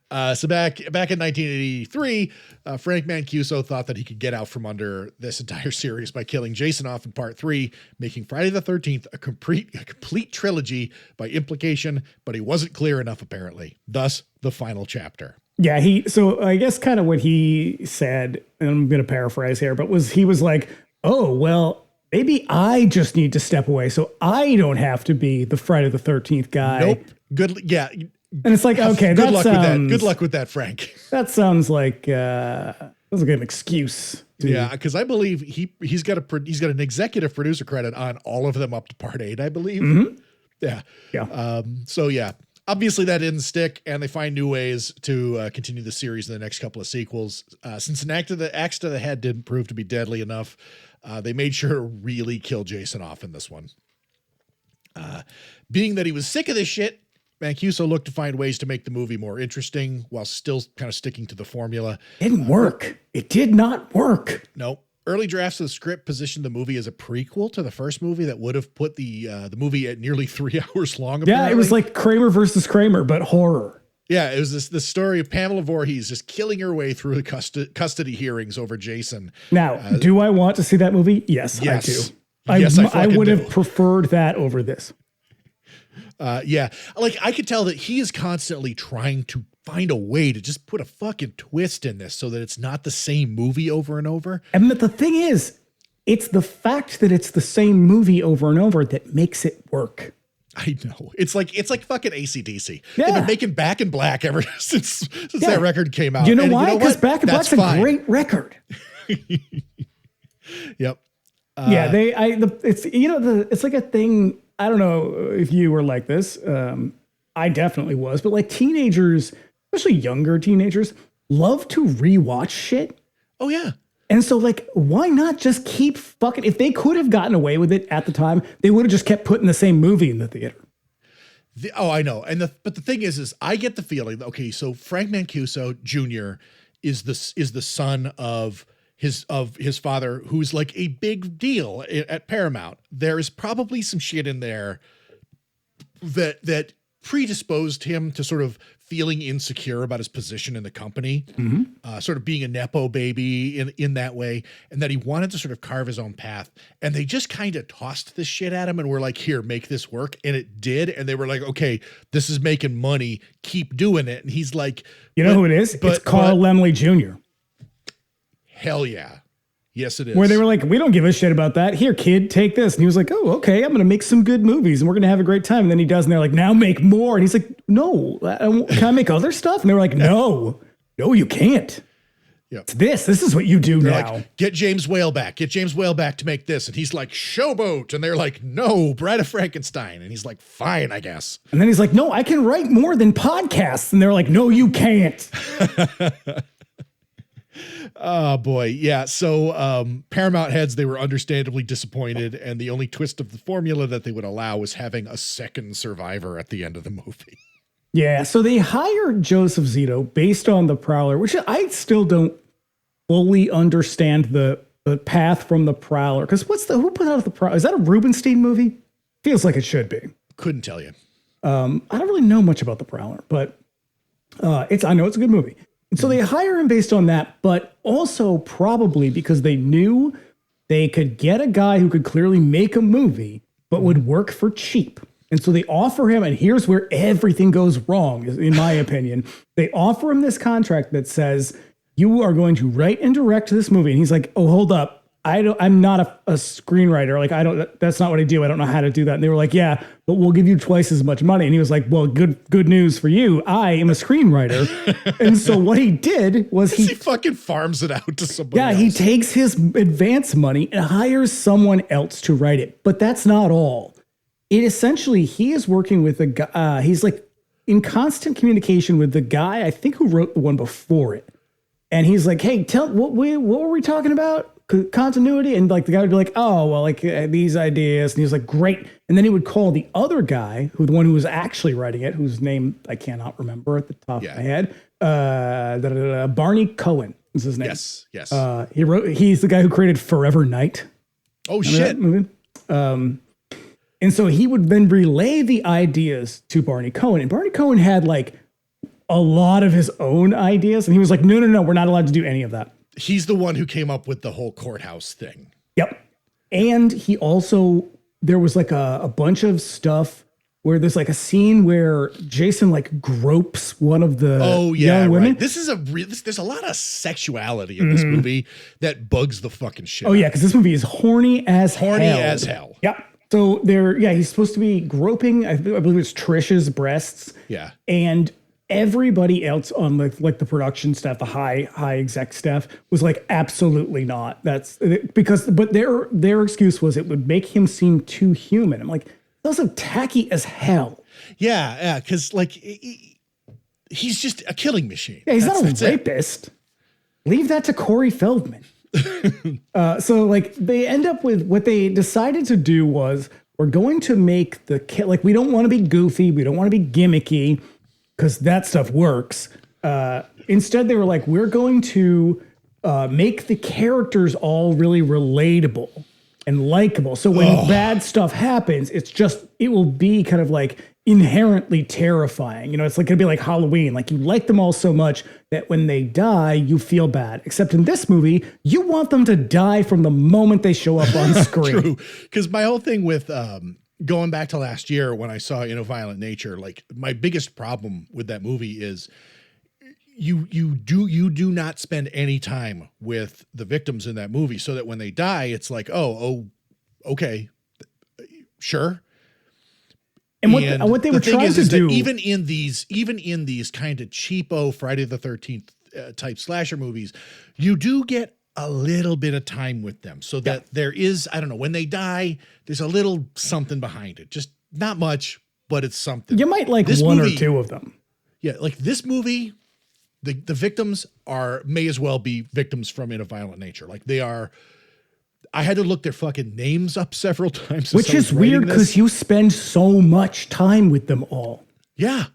So back in 1983, Frank Mancuso thought that he could get out from under this entire series by killing Jason off in part 3, making Friday the 13th a complete trilogy by implication, but he wasn't clear enough apparently. Thus, the final chapter. Yeah, so I guess kind of what he said, and I'm going to paraphrase here, but he was like, oh, well, maybe I just need to step away so I don't have to be the Friday the 13th guy. Nope. Good. Yeah. And it's like, okay, good that luck sounds, with that. Good luck with that, Frank. That sounds like an excuse. Yeah, because I believe he's got an executive producer credit on all of them up to part 8, I believe. Mm-hmm. Yeah. Yeah. So yeah, obviously that didn't stick, and they find new ways to continue the series in the next couple of sequels. Since an axe to the head didn't prove to be deadly enough, they made sure to really kill Jason off in this one. Being that he was sick of this shit, Mancuso looked to find ways to make the movie more interesting while still kind of sticking to the formula. Didn't work. It did not work. No. Early drafts of the script positioned the movie as a prequel to the first movie that would have put the movie at nearly 3 hours long. Apparently. Yeah, it was like Kramer versus Kramer, but horror. Yeah, it was the story of Pamela Voorhees just killing her way through the custody hearings over Jason. Now, do I want to see that movie? Yes. I do. I would have preferred that over this. Yeah, like I could tell that he is constantly trying to find a way to just put a fucking twist in this so that it's not the same movie over and over. And the thing is, it's the fact that it's the same movie over and over that makes it work. I know. It's like fucking AC/DC. Yeah. They've been making Back in Black ever since that record came out. You know why? Because Back in Black's a great record. Yep. It's like a thing. I don't know if you were like this. I definitely was, but like teenagers, especially younger teenagers, love to rewatch shit. Oh yeah. And so like, why not just keep fucking, if they could have gotten away with it at the time, they would have just kept putting the same movie in the theater. I know. But the thing is I get the feeling that, okay, so Frank Mancuso Jr. is the son of his father, who's like a big deal at Paramount. There is probably some shit in there that predisposed him to sort of feeling insecure about his position in the company, sort of being a Nepo baby in that way, and that he wanted to sort of carve his own path. And they just kind of tossed this shit at him and were like, here, make this work. And it did. And they were like, okay, this is making money. Keep doing it. And he's like, you know who it is? It's Carl Laemmle Jr. Hell yeah. Yes, it is. Where they were like, we don't give a shit about that. Here, kid, take this. And he was like, oh, okay, I'm going to make some good movies and we're going to have a great time. And then he does, and they're like, now make more. And he's like, no, can I make other stuff? And they were like, no, you can't. Yep. It's this. This is what you do now. Like, get James Whale back. Get James Whale back to make this. And he's like, Showboat. And they're like, no, Bride of Frankenstein. And he's like, fine, I guess. And then he's like, no, I can write more than podcasts. And they're like, no, you can't. Oh boy. Yeah. So, Paramount heads, they were understandably disappointed. And the only twist of the formula that they would allow was having a second survivor at the end of the movie. Yeah. So they hired Joseph Zito based on The Prowler, which I still don't fully understand the path from The Prowler. Cause who put out The Prowler? Is that a Rubenstein movie? Feels like it should be. Couldn't tell you. I don't really know much about The Prowler, but, I know it's a good movie. So they hire him based on that, but also probably because they knew they could get a guy who could clearly make a movie, but would work for cheap. And so they offer him, and here's where everything goes wrong, in my opinion. They offer him this contract that says, you are going to write and direct this movie. And he's like, oh, hold up. I'm not a screenwriter. Like, that's not what I do. I don't know how to do that. And they were like, yeah, but we'll give you twice as much money. And he was like, well, good news for you. I am a screenwriter. And so what he did was he fucking farms it out to somebody else. He takes his advance money and hires someone else to write it. But that's not all. He is working with a guy. He's like in constant communication with the guy, I think, who wrote the one before it. And he's like, hey, what were we talking about? Continuity. And like the guy would be like, oh, well, like these ideas. And he was like, great. And then he would call the other guy, the one who was actually writing it, whose name I cannot remember at the top of my head. Barney Cohen is his name. Yes. He's the guy who created Forever Night. Oh, Remember shit. that movie? And so he would then relay the ideas to Barney Cohen. And Barney Cohen had like a lot of his own ideas. And he was like, no, we're not allowed to do any of that. He's the one who came up with the whole courthouse thing. Yep. And he also, there was like a bunch of stuff where there's like a scene where Jason like gropes one of the young women. Right. This is there's a lot of sexuality in this movie that bugs the fucking shit. Oh yeah, because this movie is horny as hell. Horny as hell. Yep. So he's supposed to be groping, I believe it's Trish's breasts. Yeah. And everybody else on like the production staff, the high exec staff was like, absolutely not. But their excuse was it would make him seem too human. I'm like, that's so tacky as hell. Yeah. Cause like he's just a killing machine. Yeah, he's not a rapist. Leave that to Corey Feldman. So like they end up with what they decided to do was we're going to make like we don't want to be goofy, we don't want to be gimmicky because that stuff works. Instead, they were like, we're going to make the characters all really relatable and likable. So when bad stuff happens, it will be kind of like inherently terrifying. You know, it's like gonna be like Halloween. Like you like them all so much that when they die, you feel bad. Except in this movie, you want them to die from the moment they show up on screen. True. Because my whole thing with going back to last year when I saw Violent Nature, like my biggest problem with that movie is you do not spend any time with the victims in that movie, so that when they die, it's like, oh, okay, sure. And what they were trying to do, even in these kind of cheapo Friday the 13th type slasher movies, you do get a little bit of time with them, so that there is, I don't know, when they die, there's a little something behind it. Just not much, but it's something. You might like this one movie, or two of them. Yeah, like this movie, the victims may as well be victims from In a Violent Nature. Like they are. I had to look their fucking names up several times. Which is weird because you spend so much time with them all. Yeah.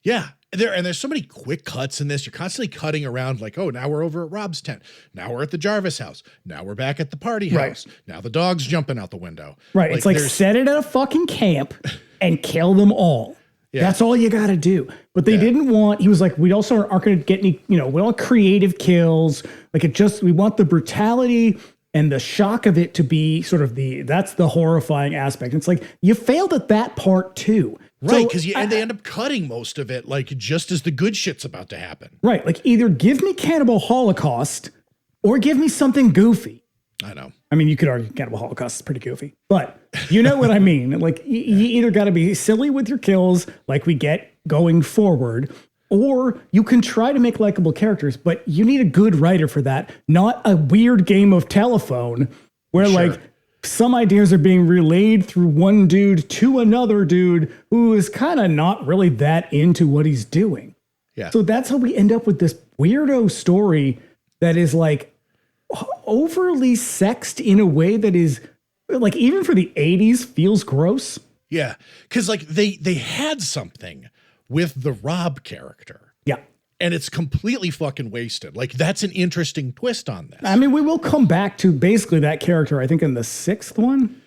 Yeah. There's so many quick cuts in this. You're constantly cutting around like, oh, now we're over at Rob's tent. Now we're at the Jarvis house. Now we're back at the party house. Right. Now the dog's jumping out the window. Right. It's like set it at a fucking camp and kill them all. Yeah. That's all you got to do. But they didn't want, he was like, we also aren't going to get any, we don't want creative kills. Like we want the brutality and the shock of it to be sort of that's the horrifying aspect. It's like, you failed at that part too. Right, because they end up cutting most of it, like just as the good shit's about to happen. Right, like either give me Cannibal Holocaust or give me something goofy. I know. I mean, you could argue Cannibal Holocaust is pretty goofy, but you know what I mean. Like you either got to be silly with your kills, like we get going forward, or you can try to make likable characters, but you need a good writer for that, not a weird game of telephone where like some ideas are being relayed through one dude to another dude who is kind of not really that into what he's doing. Yeah. So that's how we end up with this weirdo story that is like overly sexed in a way that is like, even for the 80s, feels gross. Yeah. Cause like they had something with the Rob character. Yeah. And it's completely fucking wasted. Like that's an interesting twist on this. I mean, we will come back to basically that character, I think in the 6th one.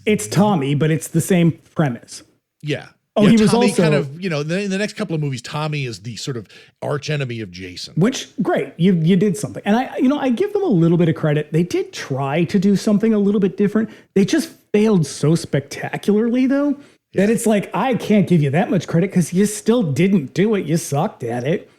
It's Tommy, but it's the same premise. Yeah. Oh, yeah, he was Tommy also kind of, in the next couple of movies, Tommy is the sort of arch enemy of Jason. Which, great, you did something. And I give them a little bit of credit. They did try to do something a little bit different. They just failed so spectacularly though. That it's like, I can't give you that much credit because you still didn't do it. You sucked at it.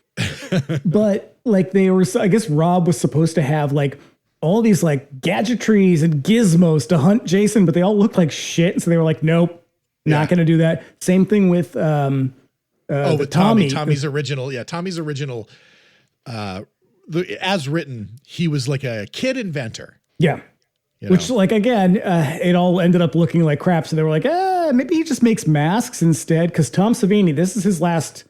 But like I guess Rob was supposed to have like all these like gadgetries and gizmos to hunt Jason, but they all looked like shit. So they were like, nope, not going to do that. Same thing with with Tommy. Tommy's original. Yeah, Tommy's original. As written, he was like a kid inventor. Yeah. Which, like, again, it all ended up looking like crap. So they were like, maybe he just makes masks instead. Because Tom Savini, this is his last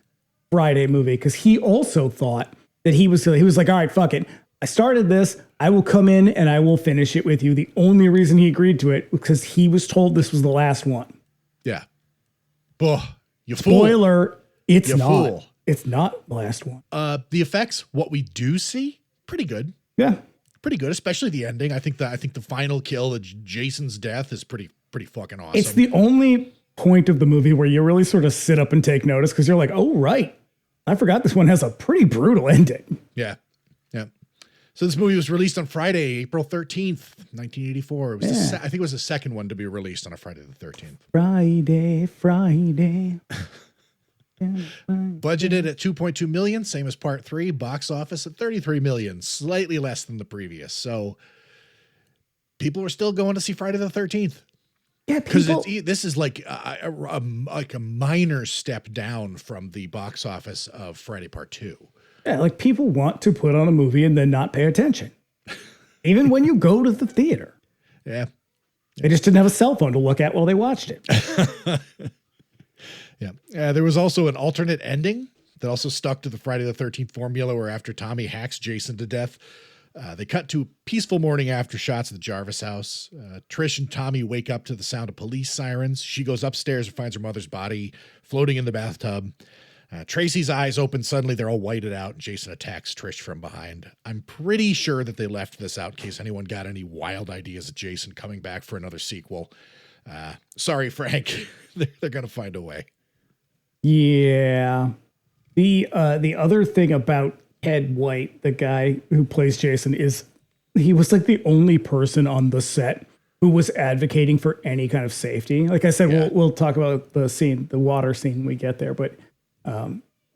Friday movie. Because he also thought that he was like, all right, fuck it. I started this. I will come in and I will finish it with you. The only reason he agreed to it was because he was told this was the last one. Yeah. You fool. Spoiler, it's you not. Fool. It's not the last one. The effects, what we do see, pretty good. Yeah. Pretty good, especially the ending. I think the final kill, Jason's death, is pretty fucking awesome. It's the only point of the movie where you really sort of sit up and take notice because you're like, oh right, I forgot this one has a pretty brutal ending. Yeah. So this movie was released on Friday, April 13th, 1984. It was I think it was the second one to be released on a Friday the 13th. Friday. Budgeted at $2.2 million, same as part 3. Box office at $33 million, slightly less than the previous. So people were still going to see Friday the 13th. Yeah, Because people, this is like a minor step down from the box office of Friday Part 2. yeah, like people want to put on a movie and then not pay attention. Even when you go to the theater. Yeah. They just didn't have a cell phone to look at while they watched it. Yeah. There was also an alternate ending that also stuck to the Friday the 13th formula, where after Tommy hacks Jason to death, they cut to peaceful morning after shots of the Jarvis house. Trish and Tommy wake up to the sound of police sirens. She goes upstairs and finds her mother's body floating in the bathtub. Tracy's eyes open suddenly. They're all whited out. And Jason attacks Trish from behind. I'm pretty sure that they left this out in case anyone got any wild ideas of Jason coming back for another sequel. Sorry, Frank. They're going to find a way. Yeah. The other thing about Ted White, the guy who plays Jason, is he was like the only person on the set who was advocating for any kind of safety. Like I said, we'll talk about the water scene when we get there, but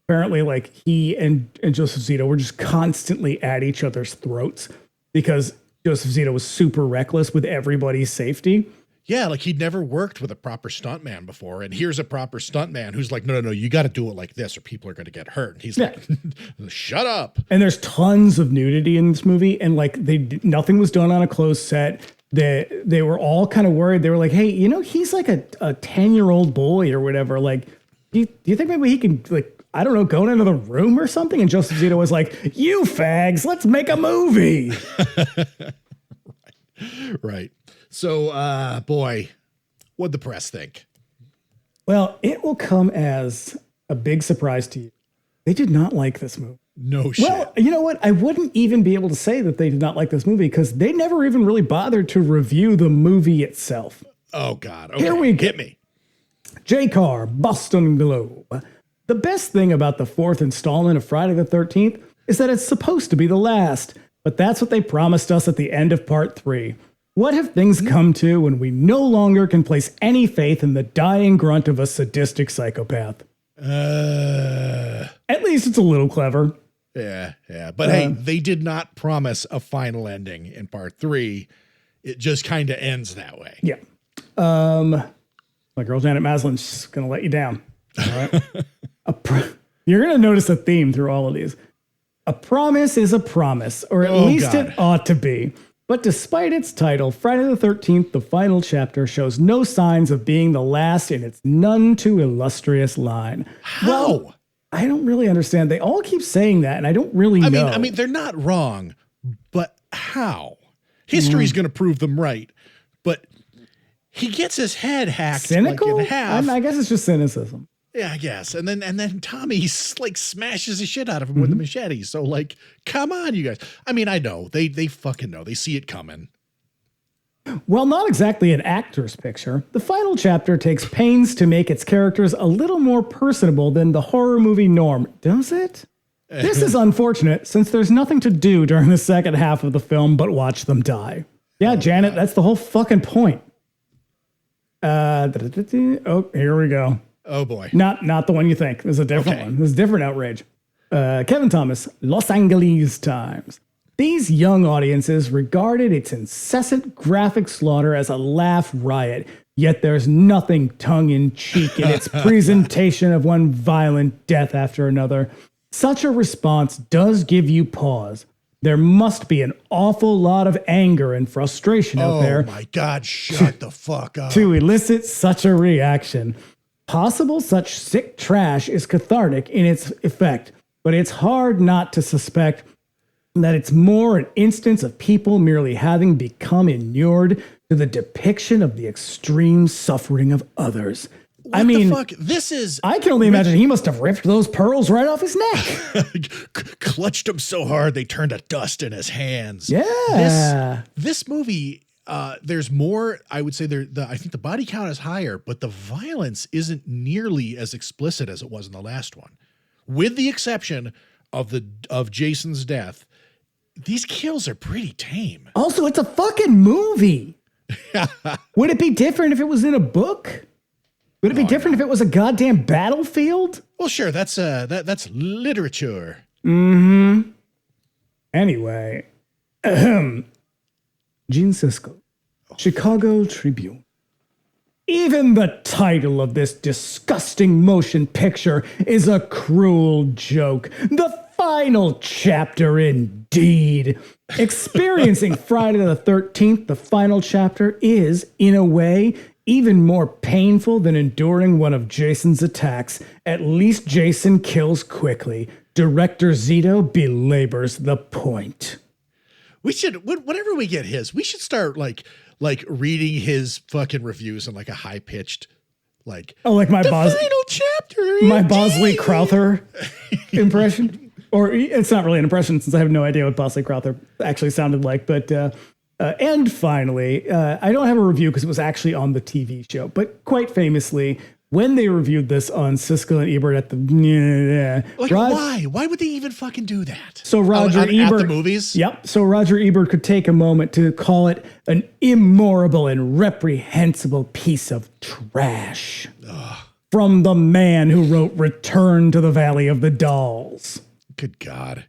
apparently like he and Joseph Zito were just constantly at each other's throats because Joseph Zito was super reckless with everybody's safety. Yeah, like he'd never worked with a proper stuntman before, and here's a proper stuntman who's like, no, you got to do it like this, or people are going to get hurt. And he's like, shut up. And there's tons of nudity in this movie, and like nothing was done on a closed set. They were all kind of worried. They were like, hey, he's like a 10-year-old boy or whatever. Like, do you think maybe he can, like, I don't know, go in another room or something? And Joseph Zito was like, you fags, let's make a movie. Right. So, boy, what'd the press think? Well, it will come as a big surprise to you. They did not like this movie. No shit. Well, you know what? I wouldn't even be able to say that they did not like this movie because they never even really bothered to review the movie itself. Oh, God. Okay. Here we go. Hit me. J. Carr, Boston Globe. The best thing about the fourth installment of Friday the 13th is that it's supposed to be the last, but that's what they promised us at the end of part 3. What have things come to when we no longer can place any faith in the dying grunt of a sadistic psychopath? At least it's a little clever. Yeah. But hey, they did not promise a final ending in part 3. It just kind of ends that way. Yeah. My girl Janet Maslin's going to let you down. All right. You're going to notice a theme through all of these. A promise is a promise, or at least God. it ought to be. But despite its title, Friday the 13th, the final chapter, shows no signs of being the last in its none too illustrious line. How? Well, I don't really understand. They all keep saying that, and I don't really know. I mean, they're not wrong, but how? History's going to prove them right, but he gets his head hacked cynical? like in half. I guess it's just cynicism. Yeah, I guess. And then Tommy like smashes the shit out of him with the machete. So like, come on, you guys. I mean, I know they fucking know. They see it coming. Well, not exactly an actor's picture. The final chapter takes pains to make its characters a little more personable than the horror movie norm. Does it? This is unfortunate since there's nothing to do during the second half of the film but watch them die. Yeah, Janet, that's the whole fucking point. Oh, here we go. Oh boy. Not the one you think. There's a different one. There's a different outrage. Kevin Thomas, Los Angeles Times. These young audiences regarded its incessant graphic slaughter as a laugh riot, yet there's nothing tongue-in-cheek in its presentation of one violent death after another. Such a response does give you pause. There must be an awful lot of anger and frustration out there. Oh my God, shut the fuck up. To elicit such a reaction. Possible such sick trash is cathartic in its effect, but it's hard not to suspect that it's more an instance of people merely having become inured to the depiction of the extreme suffering of others. What the fuck? This is... I can only imagine he must have ripped those pearls right off his neck. clutched him so hard they turned to dust in his hands. Yeah. This movie... there's more. I would say I think the body count is higher, but the violence isn't nearly as explicit as it was in the last one. With the exception of Jason's death, these kills are pretty tame. Also, it's a fucking movie. Would it be different if it was in a book? Would it be different if it was a goddamn battlefield? Well, sure. That's literature. Anyway, Gene Siskel, Chicago Tribune. Even the title of this disgusting motion picture is a cruel joke. The final chapter, indeed. Experiencing Friday the 13th, the final chapter, is, in a way, even more painful than enduring one of Jason's attacks. At least Jason kills quickly. Director Zito belabors the point. We should, whenever we get his, we should start like reading his fucking reviews in like a high pitched, like, like my final chapter, my Bosley Crowther impression. Or it's not really an impression since I have no idea what Bosley Crowther actually sounded like. But and finally, I don't have a review because it was actually on the TV show. But quite famously, when they reviewed this on Siskel and Ebert at the why? Why would they even fucking do that? So Roger Ebert at the movies. Yep. So Roger Ebert could take a moment to call it an immortal and reprehensible piece of trash from the man who wrote Return to the Valley of the Dolls. Good God.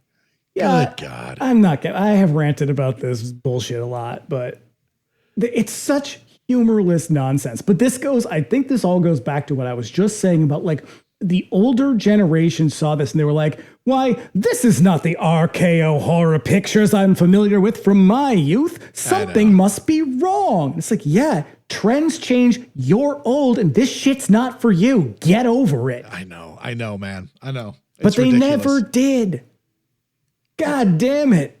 Yeah, Good God. I have ranted about this bullshit a lot, but it's such humorless nonsense. But I think this all goes back to what I was just saying about like the older generation saw this and they were like, why, this is not the RKO horror pictures I'm familiar with from my youth. Something must be wrong. It's like, yeah, trends change. You're old and this shit's not for you. Get over it. I know, man. I know. But they ridiculous. never did. God damn it.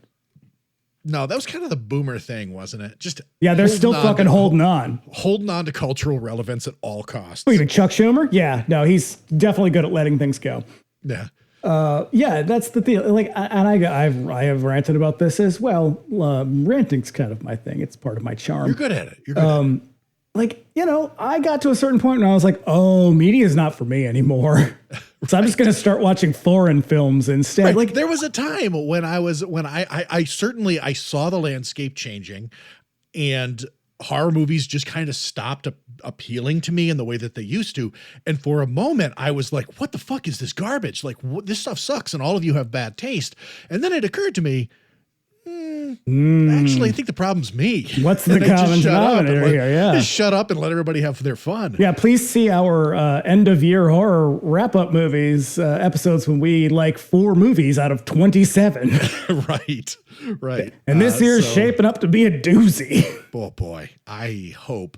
No, that was kind of the boomer thing, wasn't it? Just they're still fucking holding on. Holding on to cultural relevance at all costs. Wait, Chuck Schumer? Yeah, no, he's definitely good at letting things go. Yeah. That's the thing. Like, and I have ranted about this as well. Ranting's kind of my thing. It's part of my charm. You're good at it. You're good at it. Like, I got to a certain point and I was like, oh, media is not for me anymore. So I'm just going to start watching foreign films instead. Right. Like, there was a time when I certainly saw the landscape changing and horror movies just kind of stopped appealing to me in the way that they used to. And for a moment I was like, what the fuck is this garbage? Like this stuff sucks and all of you have bad taste. And then it occurred to me, actually, I think the problem's me. What's the common denominator here? Yeah. Just shut up and let everybody have their fun. Yeah, please see our end of year horror wrap up movies episodes when we like 4 movies out of 27. Right. And this year's shaping up to be a doozy. Oh boy, I hope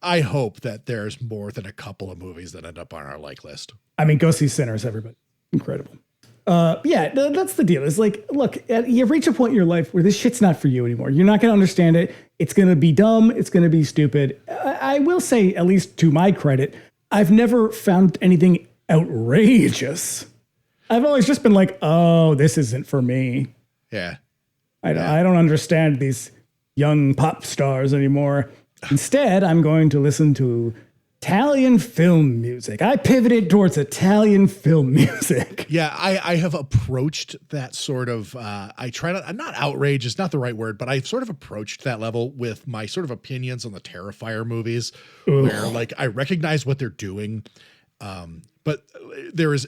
that there's more than a couple of movies that end up on our like list. I mean, go see Sinners, everybody. Incredible. That's the deal. It's like, look, you reach a point in your life where this shit's not for you anymore. You're not going to understand it. It's going to be dumb. It's going to be stupid. I will say, at least to my credit, I've never found anything outrageous. I've always just been like, oh, this isn't for me. Yeah. I don't understand these young pop stars anymore. Instead, I'm going to listen to Italian film music. I pivoted towards Italian film music. Yeah, I have approached that sort of, I try to, not outrage is not the right word, but I've sort of approached that level with my sort of opinions on the Terrifier movies, where like I recognize what they're doing, but there's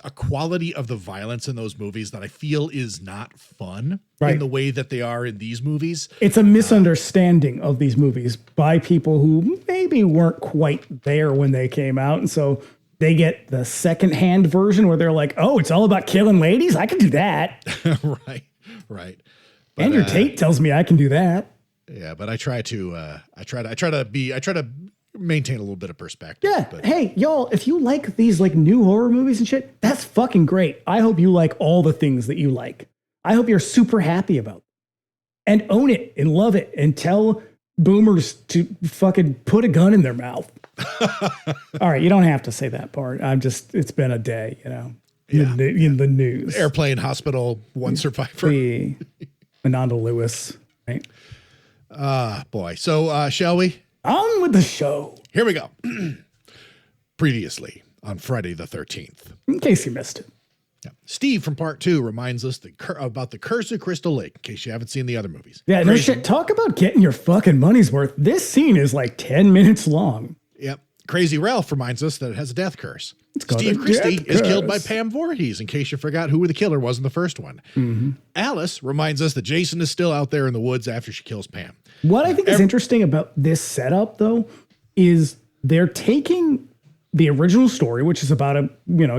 a quality of the violence in those movies that I feel is not fun in the way that they are in these movies. It's a misunderstanding of these movies by people who maybe weren't quite there when they came out. And so they get the secondhand version where they're like, oh, it's all about killing ladies. I can do that. Right. But, Andrew Tate tells me I can do that. Yeah. But I try to maintain a little bit of perspective. Yeah. But hey, y'all, if you like these like new horror movies and shit, that's fucking great. I hope you like all the things that you like. I hope you're super happy about it. And own it and love it and tell boomers to fucking put a gun in their mouth. All right, you don't have to say that part. It's been a day, in the news. Airplane hospital, one survivor. The Ananda Lewis, right? Boy. So shall we? On with the show. Here we go. Previously on Friday the 13th. In case you missed it. Yeah. Steve from part 2 reminds us about the Curse of Crystal Lake, in case you haven't seen the other movies. Yeah, no shit. Talk about getting your fucking money's worth. This scene is like 10 minutes long. Yep. Crazy Ralph reminds us that it has a death curse. called Steve a Christie death is killed by curse. Pam Voorhees, in case you forgot who the killer was in the first one. Mm-hmm. Alice reminds us that Jason is still out there in the woods after she kills Pam. What I think is interesting about this setup, though, is they're taking the original story, which is about a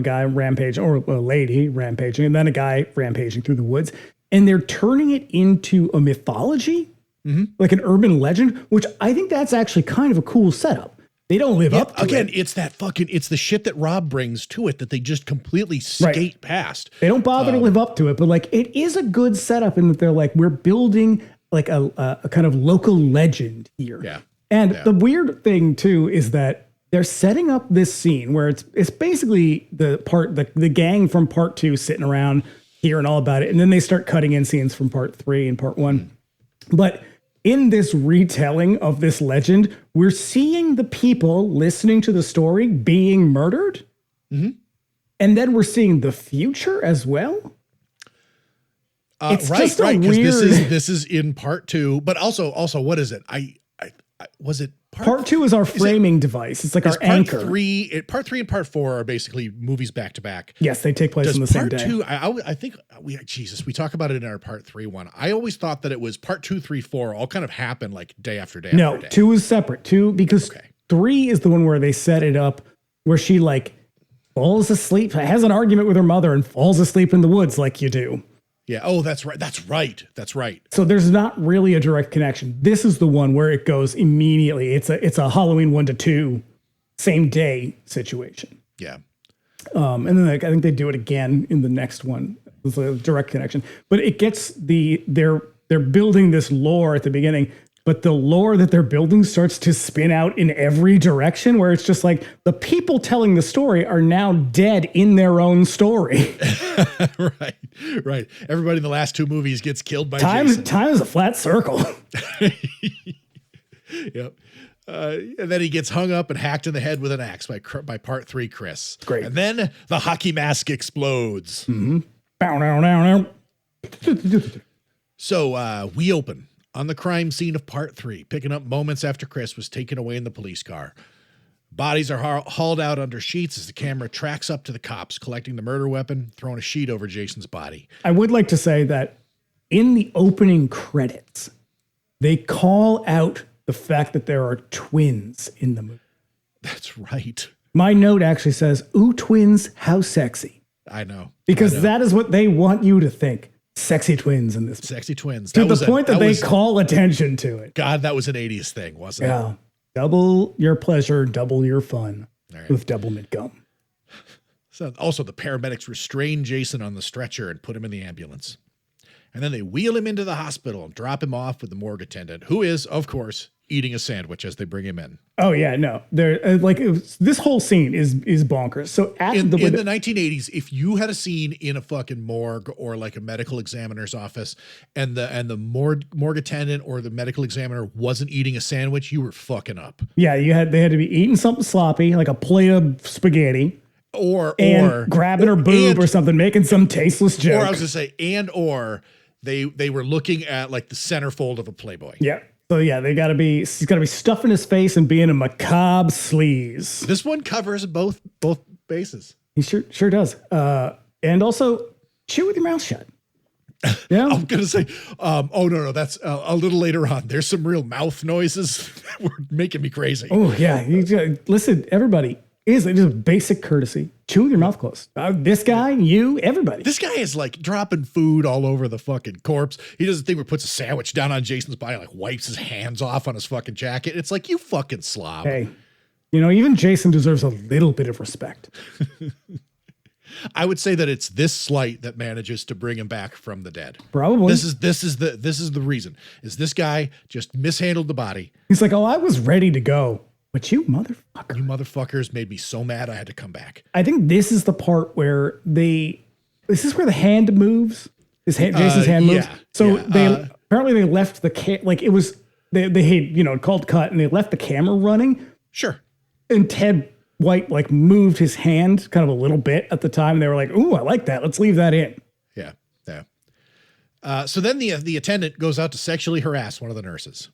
guy rampaging or a lady rampaging, and then a guy rampaging through the woods, and they're turning it into a mythology, like an urban legend, which I think that's actually kind of a cool setup. They don't live up to again, it. it's the shit that Rob brings to it that they just completely skate past. They don't bother to live up to it, but like it is a good setup in that they're like, we're building like a kind of local legend here. Yeah. And the weird thing too is that they're setting up this scene where it's basically the gang from part 2 sitting around hearing all about it. And then they start cutting in scenes from part 3 and part 1. But in this retelling of this legend, we're seeing the people listening to the story being murdered. And then we're seeing the future as well. It's right, just a right. Because weird... this is in part 2, but also what is it? I was it part 2 is our framing device. It's like our anchor. Part 3 and part 4 are basically movies back to back. Yes, they take place on the same day. Part 2, I think we talk about it in our part 3 one. I always thought that it was part 2, 3, 4 all kind of happen like day after day. No, after day. 2 is separate. 2 because 3 is the one where they set it up where she like falls asleep, has an argument with her mother, and falls asleep in the woods like you do. Yeah. Oh, that's right. That's right. So there's not really a direct connection. This is the one where it goes immediately. It's a Halloween 1 to 2 same day situation. Yeah. And then I think they do it again in the next one. It's a direct connection, but it gets they're building this lore at the beginning, but the lore that they're building starts to spin out in every direction where it's just like the people telling the story are now dead in their own story. Right. Everybody in the last 2 movies gets killed by Time Jason. is a flat circle. Yep. And then he gets hung up and hacked in the head with an axe by part 3, Chris. Great. And then the hockey mask explodes. Bow, down, down, down. So we open on the crime scene of part 3, picking up moments after Chris was taken away in the police car. Bodies are hauled out under sheets as the camera tracks up to the cops, collecting the murder weapon, throwing a sheet over Jason's body. I would like to say that in the opening credits, they call out the fact that there are twins in the movie. That's right. My note actually says, "Ooh, twins, how sexy." I know. Because that is what they want you to think. Sexy twins in this movie. Sexy twins. To the point that they call attention to it. God, that was an 80s thing, wasn't it? Yeah. Double your pleasure, double your fun with Doublemint gum. So also, the paramedics restrain Jason on the stretcher and put him in the ambulance. And then they wheel him into the hospital and drop him off with the morgue attendant, who is, of course, eating a sandwich as they bring him in. Oh yeah, no, they're this whole scene is bonkers. So in the 1980s, if you had a scene in a fucking morgue or like a medical examiner's office, and the morgue attendant or the medical examiner wasn't eating a sandwich, you were fucking up. Yeah, they had to be eating something sloppy, like a plate of spaghetti, or grabbing her boob or something, making some tasteless joke. Or I was gonna say, they were looking at like the centerfold of a Playboy. Yeah. So yeah, he's gotta be stuffing his face and being a macabre sleaze. This one covers both bases. He sure does. And also chew with your mouth shut. Yeah. I'm gonna say, oh no, that's a little later on. There's some real mouth noises that were making me crazy. Oh yeah. Listen, everybody. It's just basic courtesy. Chew with your mouth closed. This guy, you, everybody. This guy is like dropping food all over the fucking corpse. He does the thing where he puts a sandwich down on Jason's body, like wipes his hands off on his fucking jacket. It's like, you fucking slob. Hey, even Jason deserves a little bit of respect. I would say that it's this slight that manages to bring him back from the dead. Probably. This is the reason. Is this guy just mishandled the body? He's like, oh, I was ready to go. But you motherfucker. You motherfuckers made me so mad I had to come back. I think this is the part where this is where the hand moves. Jason's hand moves. Yeah, so yeah. Apparently they left the they had, called cut and they left the camera running. Sure. And Ted White moved his hand kind of a little bit at the time. And they were like, ooh, I like that. Let's leave that in. Yeah. Yeah. So then the attendant goes out to sexually harass one of the nurses.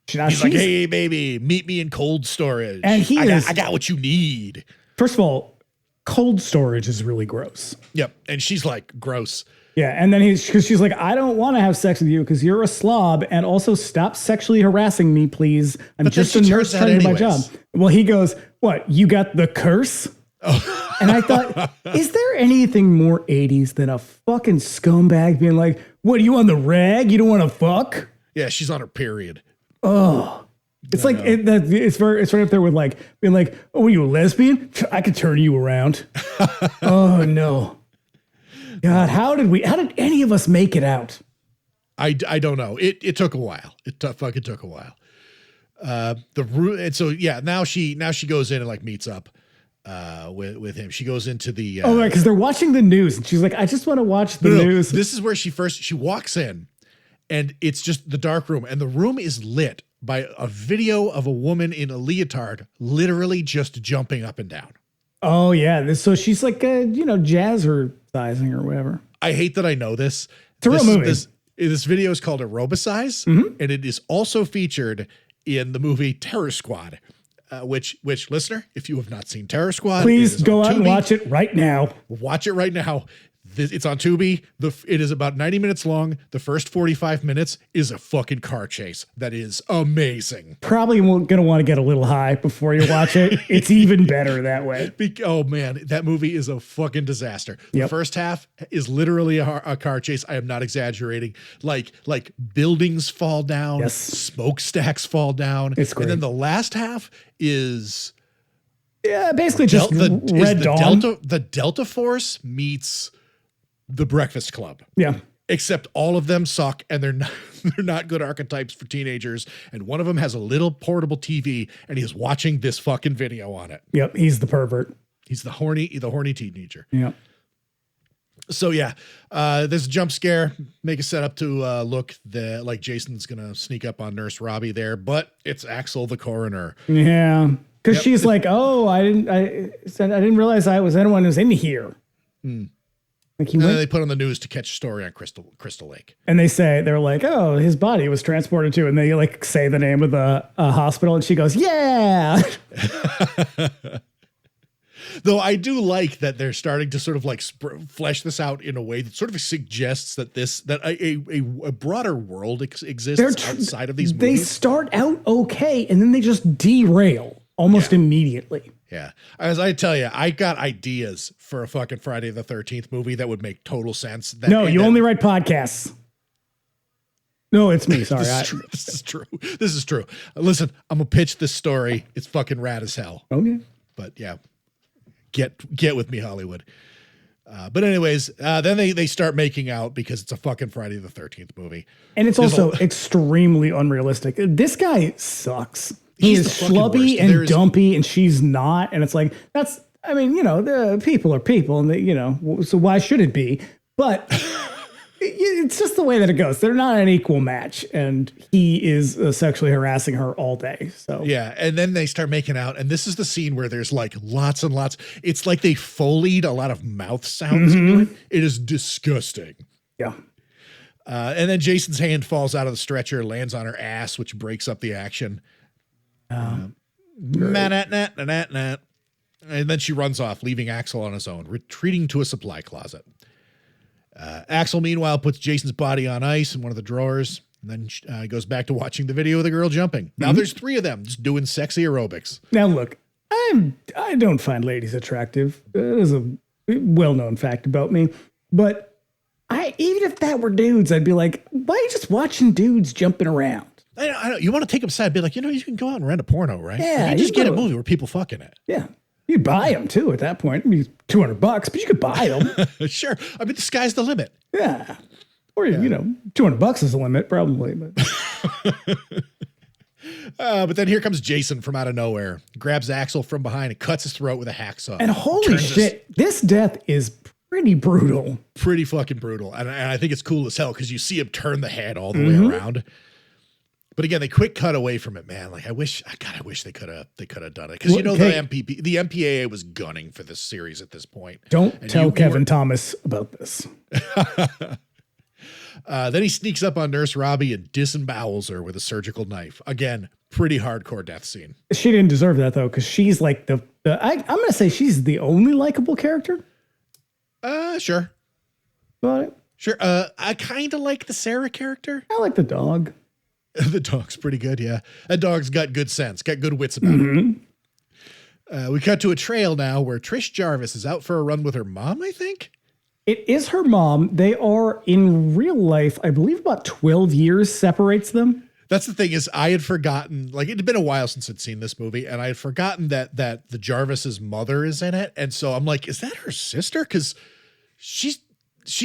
He's like, hey, baby, meet me in cold storage. And I got what you need. First of all, cold storage is really gross. Yep. And she's like, gross. Yeah, and then she's like, I don't want to have sex with you because you're a slob, and also stop sexually harassing me, please. I'm just a nurse trying to do my job. Well, he goes, what? You got the curse? Oh. And I thought, is there anything more 80s than a fucking scumbag being like, what, are you on the rag? You don't want to fuck? Yeah, she's on her period. Oh. It's like it's right up there with like being like, oh, are you a lesbian? I could turn you around. Oh no. God, how did any of us make it out? I don't know. It took a while. It fucking took a while. And so yeah, now she goes in and like meets up with him. She goes into the oh right, because they're watching the news and she's like, I just want to watch the news. This is where she walks in and it's just the dark room and the room is lit by a video of a woman in a leotard literally just jumping up and down. Oh yeah. So she's like jazzercising or whatever. I hate that I know this. It's a real movie. This video is called Aerobicize, and it is also featured in the movie Terror Squad, which listener, if you have not seen Terror Squad, please go out and watch it right now. Watch it right now. It's on Tubi. It is about 90 minutes long. The first 45 minutes is a fucking car chase that is amazing. Probably going to want to get a little high before you watch it. It's even better that way. Oh man, that movie is a fucking disaster. The first half is literally a car chase. I am not exaggerating. Like buildings fall down, smokestacks fall down. It's great. And then the last half is basically just Red Dawn. The Delta Force meets The Breakfast Club. Yeah. Except all of them suck and they're not good archetypes for teenagers. And one of them has a little portable TV and he's watching this fucking video on it. Yep. He's the pervert. He's the horny teenager. Yeah. So yeah, there's a jump scare, make a setup to look like Jason's going to sneak up on Nurse Robbie there, but it's Axel the coroner. Yeah. Cause she's like, oh, I didn't realize anyone was in here. Like and then they put on the news to catch a story on Crystal Lake. And they're like, oh, his body was transported to, and they like say the name of the hospital, and she goes, yeah. Though I do like that they're starting to sort of like flesh this out in a way that sort of suggests that a broader world exists outside of these movies. They start out okay, and then they just derail almost immediately. Yeah. As I tell you, I got ideas for a fucking Friday the 13th movie that would make total sense. You only write podcasts. No, it's me. Sorry. This is true. Listen, I'm going to pitch this story. It's fucking rad as hell. Okay. But yeah, get with me, Hollywood. But anyways, then they start making out because it's a fucking Friday the 13th movie. And it's also extremely unrealistic. This guy sucks. He is schlubby and dumpy, and she's not. And it's like, the people are people, and so why should it be? But it's just the way that it goes. They're not an equal match, and he is sexually harassing her all day. So yeah, and then they start making out, and this is the scene where there's like lots and lots. It's like they Foleyed a lot of mouth sounds into it. It is disgusting. Yeah. And then Jason's hand falls out of the stretcher, lands on her ass, which breaks up the action. And then she runs off, leaving Axel on his own, retreating to a supply closet. Axel, meanwhile, puts Jason's body on ice in one of the drawers, and then goes back to watching the video of the girl jumping. Now there's three of them just doing sexy aerobics. Now look, I don't find ladies attractive. It is a well-known fact about me. But even if that were dudes, I'd be like, why are you just watching dudes jumping around? I know. You want to take them aside, be like, you can go out and rent a porno, right? Yeah. You just get a movie where people fucking it. Yeah. You buy them too at that point. I mean, $200, but you could buy them. Sure. I mean, the sky's the limit. Yeah. Or, $200 is the limit, probably. But then here comes Jason from out of nowhere, grabs Axel from behind and cuts his throat with a hacksaw. And holy shit, this death is pretty brutal. Pretty fucking brutal. And I think it's cool as hell because you see him turn the head all the way around. But again, they quick cut away from it, man. Like I wish they could have done it because the MPAA was gunning for this series at this point. Don't tell Kevin Thomas about this. Then he sneaks up on Nurse Robbie and disembowels her with a surgical knife. Again, pretty hardcore death scene. She didn't deserve that though, because she's like I'm gonna say she's the only likable character. Sure. But Sure. I kind of like the Sarah character. I like the dog. The dog's pretty good, yeah. That dog's got good sense, got good wits about it. We cut to a trail now where Trish Jarvis is out for a run with her mom, I think. It is her mom. They are in real life, I believe about 12 years separates them. That's the thing is I had forgotten, like it had been a while since I'd seen this movie, and I had forgotten that the Jarvis's mother is in it. And so I'm like, is that her sister? Because she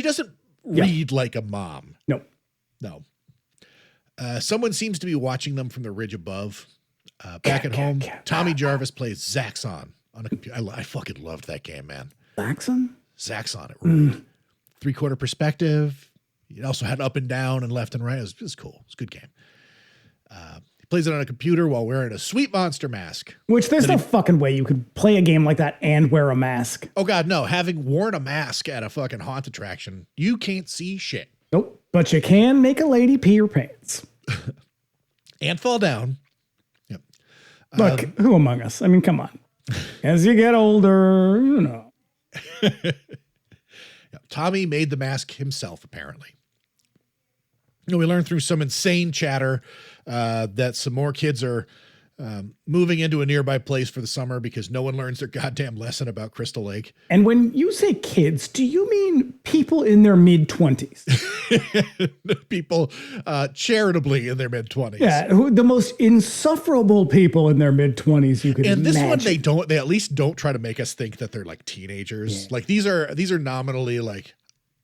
doesn't read like a mom. No. Someone seems to be watching them from the ridge above. Back at home, Tommy Jarvis plays Zaxxon on a computer. I fucking loved that game, man. Zaxxon? Zaxxon, it ruled. 3/4 perspective. It also had up and down and left and right. It was cool. It's a good game. He plays it on a computer while wearing a sweet monster mask. Which there's no fucking way you could play a game like that and wear a mask. Oh, God, no. Having worn a mask at a fucking haunt attraction, you can't see shit. Nope. But you can make a lady pee her pants. And fall down. Yep. Look, who among us? I mean, come on. As you get older, you know. Tommy made the mask himself, apparently. We learned through some insane chatter that some more kids are moving into a nearby place for the summer because no one learns their goddamn lesson about Crystal Lake. And when you say kids, do you mean people in their mid-20s? People charitably in their mid-20s. Yeah, the most insufferable people in their mid-20s you could And this imagine. one, they at least don't try to make us think that they're like teenagers. Yeah. Like these are nominally like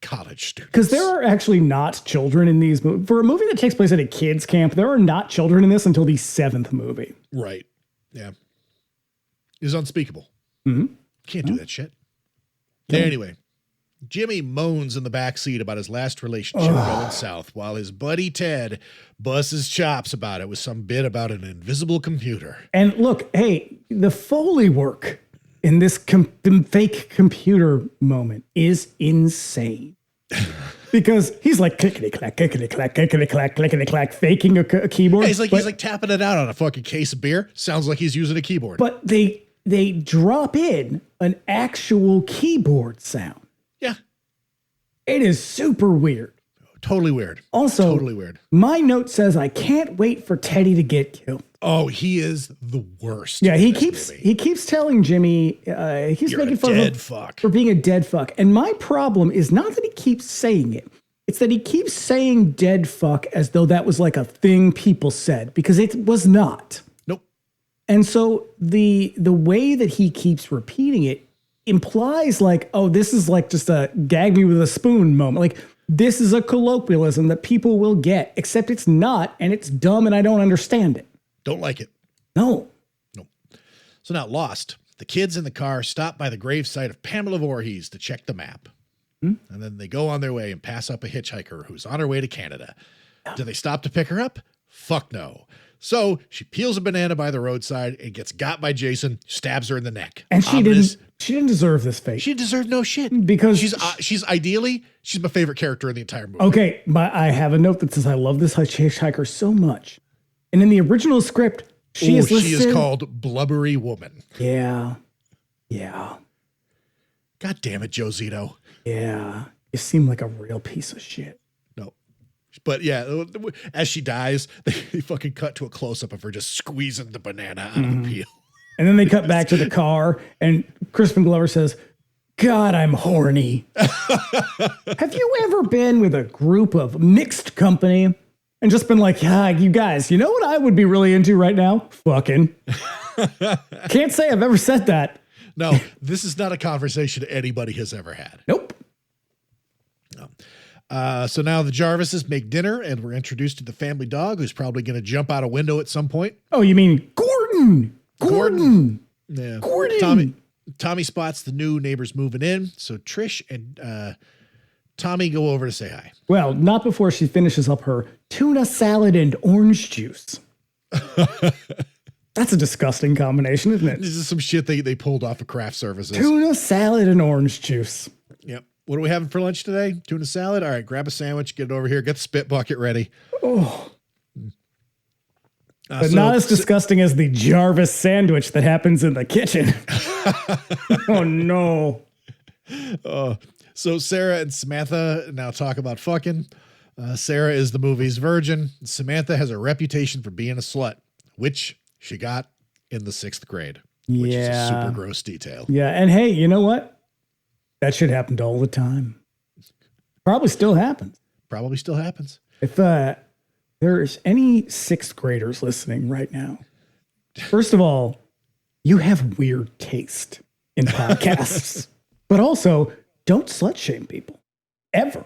college students. Because there are actually not children in these movies. For a movie that takes place at a kids camp, there are not children in this until the 7th movie. Right. Yeah. It's unspeakable. Mm-hmm. Can't do that shit. Anyway, Jimmy moans in the backseat about his last relationship going south while his buddy Ted busts his chops about it with some bit about an invisible computer. And look, hey, the Foley work in this fake computer moment is insane. Because he's like clickety-clack, clickety-clack, clickety-clack, clickety-clack, faking a keyboard. Yeah, he's like tapping it out on a fucking case of beer. Sounds like he's using a keyboard. But they drop in an actual keyboard sound. Yeah. It is super weird. Totally weird. Also, totally weird. My note says I can't wait for Teddy to get killed. Oh, he is the worst. Yeah, he keeps telling Jimmy he's You're making fun of him for being a dead fuck. And my problem is not that he keeps saying it. It's that he keeps saying dead fuck as though that was like a thing people said, because it was not. Nope. And so the way that he keeps repeating it implies like, oh, this is like just a gag me with a spoon moment. Like, this is a colloquialism that people will get, except it's not, and it's dumb, and I don't understand it. Don't like it. No. So now Lost. The kids in the car stop by the gravesite of Pamela Voorhees to check the map. And then they go on their way and pass up a hitchhiker who's on her way to Canada. Do they stop to pick her up? Fuck no. So she peels a banana by the roadside and gets got by Jason, stabs her in the neck. And she didn't deserve this fate. She deserved no shit. Because she's my favorite character in the entire movie. Okay, but I have a note that says I love this hitchhiker so much. And in the original script, she is called Blubbery Woman. Yeah. God damn it, Joe Zito. Yeah. You seem like a real piece of shit. No. But yeah, as she dies, they fucking cut to a close-up of her just squeezing the banana out of the peel. And then they cut back to the car, and Crispin Glover says, God, I'm horny. Have you ever been with a group of mixed company and just been like, you guys, you know what I would be really into right now? Fucking. Can't say I've ever said that. No, this is not a conversation anybody has ever had. Nope. No. So now the Jarvises make dinner, and we're introduced to the family dog, who's probably going to jump out a window at some point. Oh, you mean Gordon? Yeah. Gordon. Tommy spots the new neighbors moving in, so Trish and Tommy go over to say hi. Well, not before she finishes up her tuna salad and orange juice. That's a disgusting combination, isn't it? This is some shit they pulled off of craft services. Tuna salad and orange juice. Yep. What are we having for lunch today? Tuna salad? All right, grab a sandwich, get it over here, get the spit bucket ready. Oh. But not as disgusting as the Jarvis sandwich that happens in the kitchen. Oh, no. So Sarah and Samantha now talk about fucking. Sarah is the movie's virgin. Samantha has a reputation for being a slut, which she got in the 6th grade, which is a super gross detail. Yeah. And hey, you know what? That shit happened all the time. Probably still happens. Probably still happens. If there's any 6th graders listening right now, first of all, you have weird taste in podcasts, but also don't slut shame people ever.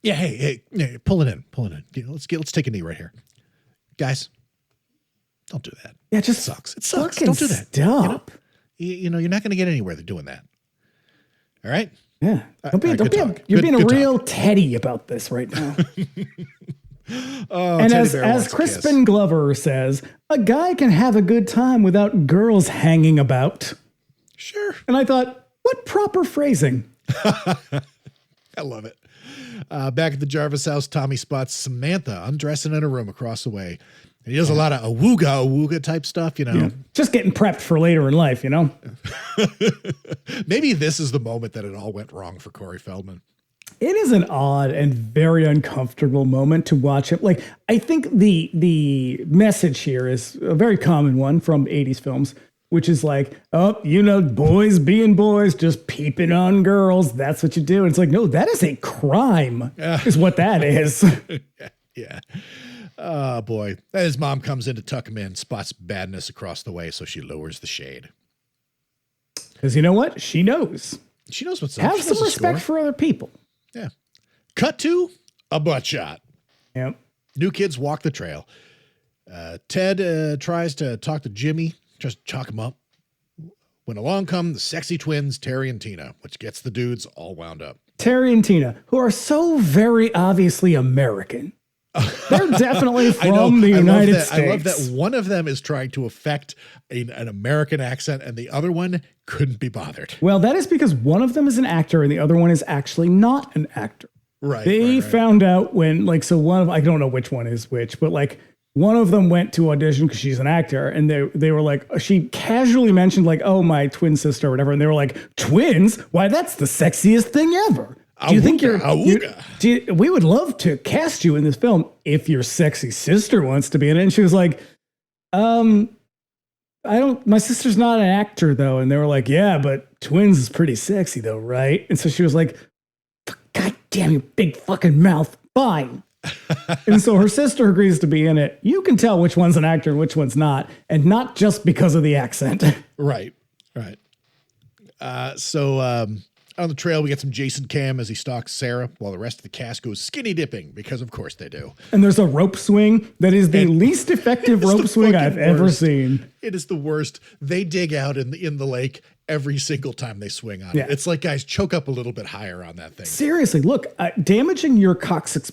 Yeah. Hey, pull it in. You know, let's take a knee right here, guys. Don't do that. Yeah, just it sucks. It sucks. fucking Don't do that. Stop. You know, you're not going to get anywhere doing that. All right. Yeah. You're being a real Teddy about this right now. And as Crispin Glover says, a guy can have a good time without girls hanging about. Sure. And I thought, what proper phrasing? I love it. Back at the Jarvis house, Tommy spots Samantha undressing in a room across the way. And he does a lot of awooga type stuff, you know. Yeah. Just getting prepped for later in life, you know. Maybe this is the moment that it all went wrong for Corey Feldman. It is an odd and very uncomfortable moment to watch it. Like, I think the message here is a very common one from 80s films, which is like, oh, you know, boys being boys, just peeping on girls. That's what you do. And it's like, no, that is a crime, is what that is. Yeah. Oh, boy. His mom comes in to tuck him in, spots badness across the way, so she lowers the shade. Because you know what? She knows. She knows what's up. Have some respect for other people. Yeah. Cut to a butt shot. Yep. New kids walk the trail. Ted tries to talk to Jimmy, just chalk him up. When along come the sexy twins, Terry and Tina, which gets the dudes all wound up. Terry and Tina, who are so very obviously American. They're definitely from the United States. I love that one of them is trying to affect an American accent and the other one couldn't be bothered. Well, that is because one of them is an actor and the other one is actually not an actor. Right. They found out when, like, so one of, I don't know which one is which, but like one of them went to audition because she's an actor and they were like, she casually mentioned like, oh, my twin sister or whatever. And they were like, twins? Why, that's the sexiest thing ever. Do you think we would love to cast you in this film if your sexy sister wants to be in it? And she was like, my sister's not an actor though. And they were like, yeah, but twins is pretty sexy though, right? And so she was like, God damn you, big fucking mouth. Fine. And so her sister agrees to be in it. You can tell which one's an actor and which one's not, and not just because of the accent. Right. On the trail, we get some Jason Cam as he stalks Sarah while the rest of the cast goes skinny dipping, because of course they do. And there's a rope swing that is the least effective rope swing I've ever seen. It is the worst. They dig out in the lake every single time they swing on it. It's like, guys, choke up a little bit higher on that thing. Seriously, look, damaging your coccyx,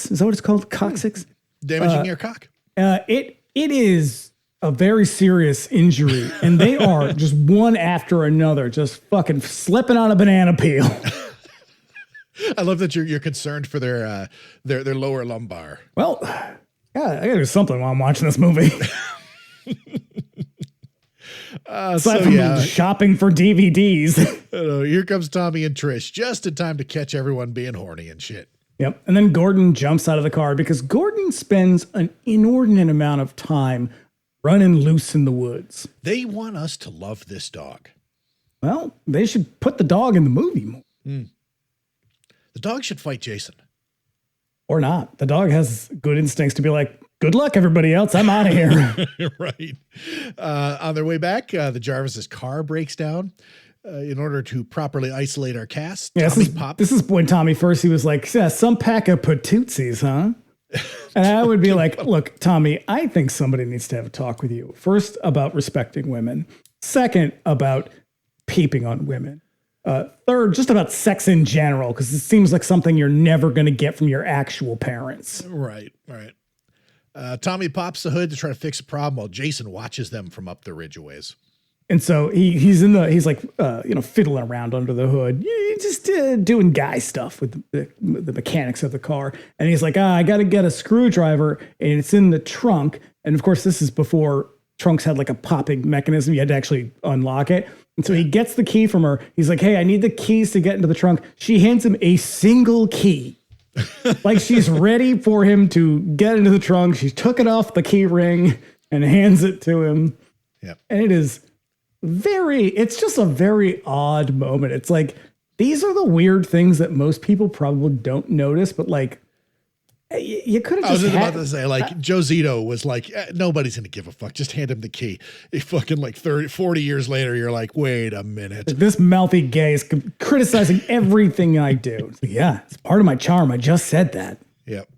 is that what it's called? Coccyx? Damaging your cock. It is a very serious injury, and they are just one after another, just fucking slipping on a banana peel. I love that you're concerned for their lower lumbar. Well, yeah, I gotta do something while I'm watching this movie. Aside from shopping for DVDs. Here comes Tommy and Trish, just in time to catch everyone being horny and shit. Yep. And then Gordon jumps out of the car because Gordon spends an inordinate amount of time running loose in the woods. They want us to love this dog. Well, they should put the dog in the movie more. The dog should fight Jason. Or not. The dog has good instincts to be like, good luck, everybody else. I'm out of here. Right. On their way back, the Jarvis's car breaks down. In order to properly isolate our cast, yeah, Tommy this is when Tommy first, he was like, yeah, some pack of patootsies, huh? And I would be like, look, Tommy, I think somebody needs to have a talk with you. First, about respecting women. Second, about peeping on women. Third, just about sex in general, because it seems like something you're never going to get from your actual parents. Right. Tommy pops the hood to try to fix a problem while Jason watches them from up the ridge a ways. And so he's like, fiddling around under the hood, just doing guy stuff with the mechanics of the car. And he's like, I got to get a screwdriver, and it's in the trunk. And of course, this is before trunks had like a popping mechanism. You had to actually unlock it. And so he gets the key from her. He's like, hey, I need the keys to get into the trunk. She hands him a single key. Like she's ready for him to get into the trunk. She took it off the key ring and hands it to him. Yep. And it's just a very odd moment. It's like, these are the weird things that most people probably don't notice, but like, you could have I was just about to say, like, Joe Zito was like, nobody's going to give a fuck. Just hand him the key. He fucking like 40 years later, you're like, wait a minute. This mouthy gay is criticizing everything I do. It's like, yeah, it's part of my charm. I just said that. Yep.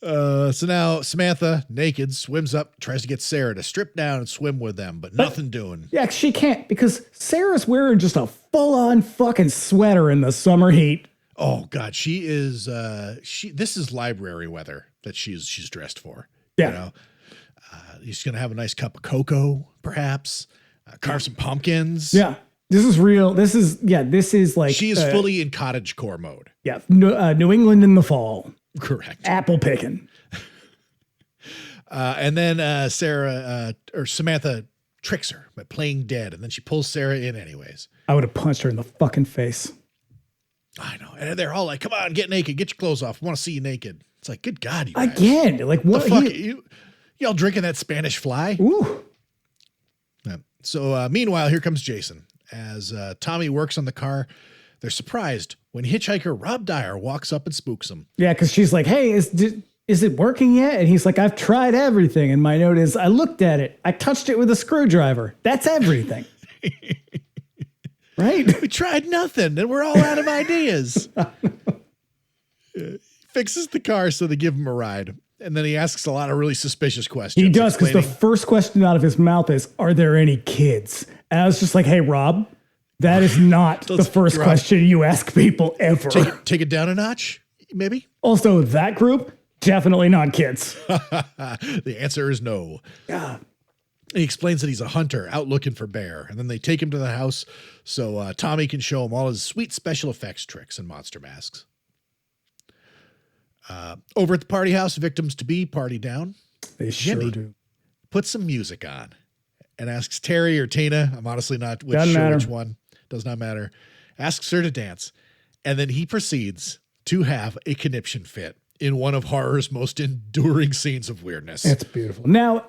So now Samantha, naked, swims up, tries to get Sarah to strip down and swim with them, but nothing doing. Yeah, she can't because Sarah's wearing just a full-on fucking sweater in the summer heat. Oh God, she is. This is library weather that she's dressed for. Yeah. You know, he's gonna have a nice cup of cocoa, perhaps. Carve some pumpkins. Yeah, this is real. This is like She is fully in cottagecore mode. Yeah, New England in the fall. Correct. Apple picking. And then Samantha tricks her by playing dead, and then she pulls Sarah in anyways. I would have punched her in the fucking face. I know. And they're all like, come on, get naked, get your clothes off. I want to see you naked. It's like, good God, you guys. Again, like what the fuck? Y'all drinking that Spanish fly? Ooh. Yeah. So meanwhile, here comes Jason. As Tommy works on the car, they're surprised when hitchhiker Rob Dyer walks up and spooks them. Yeah, because she's like, hey, is it working yet? And he's like, I've tried everything. And my note is, I looked at it. I touched it with a screwdriver. That's everything. Right? We tried nothing, and we're all out of ideas. Fixes the car so they give him a ride. And then he asks a lot of really suspicious questions. He does, because the first question out of his mouth is, are there any kids? And I was just like, hey, Rob, that is not the first question you ask people ever. Take it down a notch, maybe? Also, that group, definitely not kids. The answer is no. Yeah. He explains that he's a hunter out looking for bear, and then they take him to the house so Tommy can show him all his sweet special effects tricks and monster masks. Over at the party house, victims to be party down. They sure Jimmy do. puts some music on and asks Terry or Tina, I'm honestly not sure which one, does not matter, asks her to dance, and then he proceeds to have a conniption fit in one of horror's most enduring scenes of weirdness. It's beautiful. Now,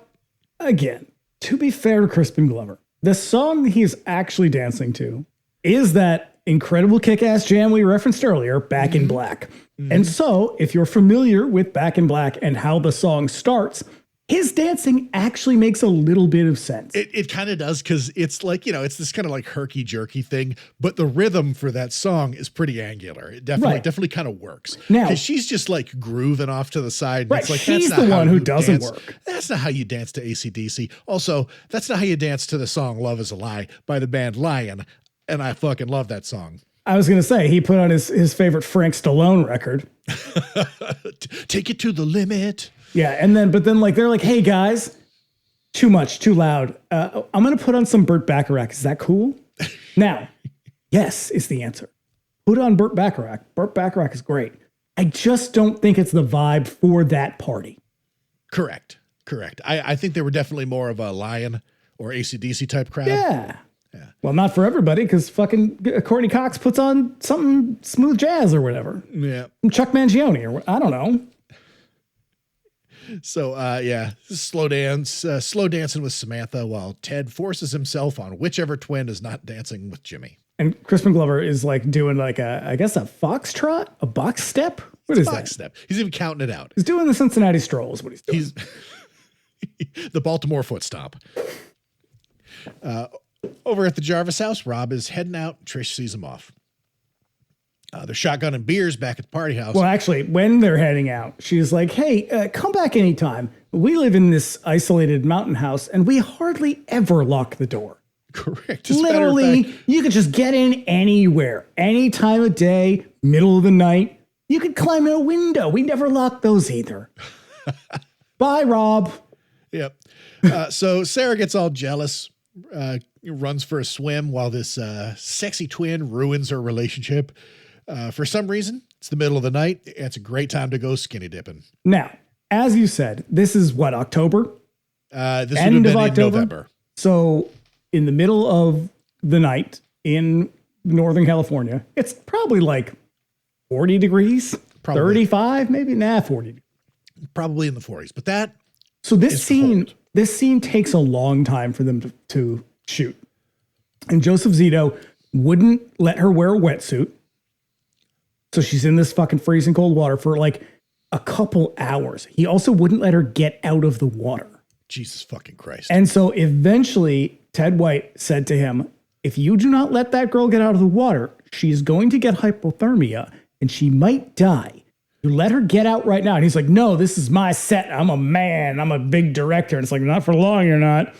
again, to be fair to Crispin Glover, the song he's actually dancing to is that incredible kick-ass jam we referenced earlier, Back in Black. And so, if you're familiar with Back in Black and how the song starts, his dancing actually makes a little bit of sense. It kind of does, because it's like, it's this kind of like herky-jerky thing, but the rhythm for that song is pretty angular. It definitely kind of works. Now, because she's just like grooving off to the side. Right, it's like, she's that's not the one who you doesn't dance. work. That's not how you dance to AC/DC. Also, that's not how you dance to the song Love Is a Lie by the band Lion. And I fucking love that song. I was going to say, he put on his favorite Frank Stallone record. Take it to the limit. Yeah, but then like they're like, hey guys, too much, too loud. I'm going to put on some Burt Bacharach. Is that cool? Now, yes is the answer. Put on Burt Bacharach. Burt Bacharach is great. I just don't think it's the vibe for that party. Correct. I think they were definitely more of a Lion or AC/DC type crowd. Yeah. Well, not for everybody, because fucking Courtney Cox puts on something smooth jazz or whatever. Yeah. Chuck Mangione or I don't know. So, slow dancing with Samantha while Ted forces himself on whichever twin is not dancing with Jimmy. And Crispin Glover is like doing like I guess a foxtrot, a box step. What is that? Step. He's even counting it out. He's doing the Cincinnati stroll is what he's doing. He's the Baltimore foot stomp. Over at the Jarvis house, Rob is heading out. Trish sees him off. They're shotgunning beers back at the party house. Well, actually, when they're heading out, she's like, hey, come back anytime. We live in this isolated mountain house, and we hardly ever lock the door. Correct. Literally, you could just get in anywhere, any time of day, middle of the night. You could climb in a window. We never lock those either. Bye, Rob. Yep. So Sarah gets all jealous, runs for a swim while this sexy twin ruins her relationship. For some reason, it's the middle of the night. It's a great time to go skinny dipping. Now, as you said, this is what, October? This End would have of been October? in November. So in the middle of the night in Northern California. It's probably like 40 degrees, Probably. 35, maybe 40. Probably in the 40s. But that, So this It's scene, cold. this scene takes a long time for them to shoot. And Joseph Zito wouldn't let her wear a wetsuit. So she's in this fucking freezing cold water for like a couple hours. He also wouldn't let her get out of the water. Jesus fucking Christ. And so eventually Ted White said to him, if you do not let that girl get out of the water, she's going to get hypothermia and she might die. You let her get out right now. And he's like, no, this is my set. I'm a man. I'm a big director. And it's like, not for long, you're not.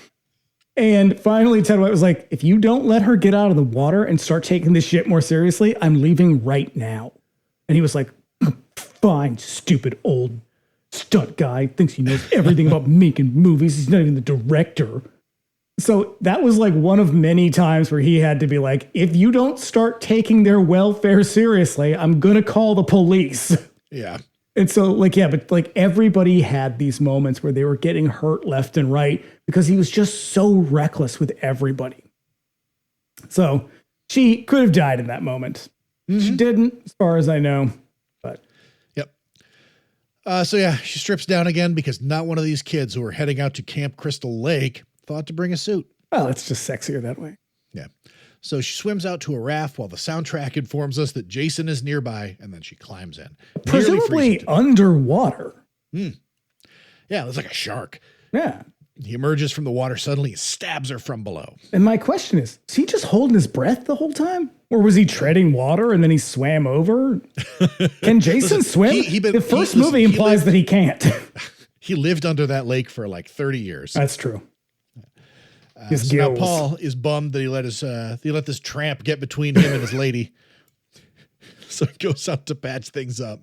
And finally, Ted White was like, if you don't let her get out of the water and start taking this shit more seriously, I'm leaving right now. And he was like, fine, stupid old stunt guy. Thinks he knows everything about making movies. He's not even the director. So that was like one of many times where he had to be like, if you don't start taking their welfare seriously, I'm going to call the police. Yeah. And so like, yeah, but like everybody had these moments where they were getting hurt left and right because he was just so reckless with everybody. So she could have died in that moment. She didn't, as far as I know. But Yep. So yeah, she strips down again because not one of these kids who are heading out to Camp Crystal Lake thought to bring a suit. well, it's just sexier that way. Yeah. So she swims out to a raft while the soundtrack informs us that Jason is nearby, and then she climbs in. Nearly freezing Presumably to death. underwater. Yeah, it's like a shark. Yeah. He emerges from the water suddenly and stabs her from below. And my question is he just holding his breath the whole time? Or was he treading water and then he swam over? Can Jason swim? The first movie implies that he can't. He lived under that lake for like 30 years. That's true. His So now gills. Paul is bummed that he let this tramp get between him and his lady. So he goes out to patch things up.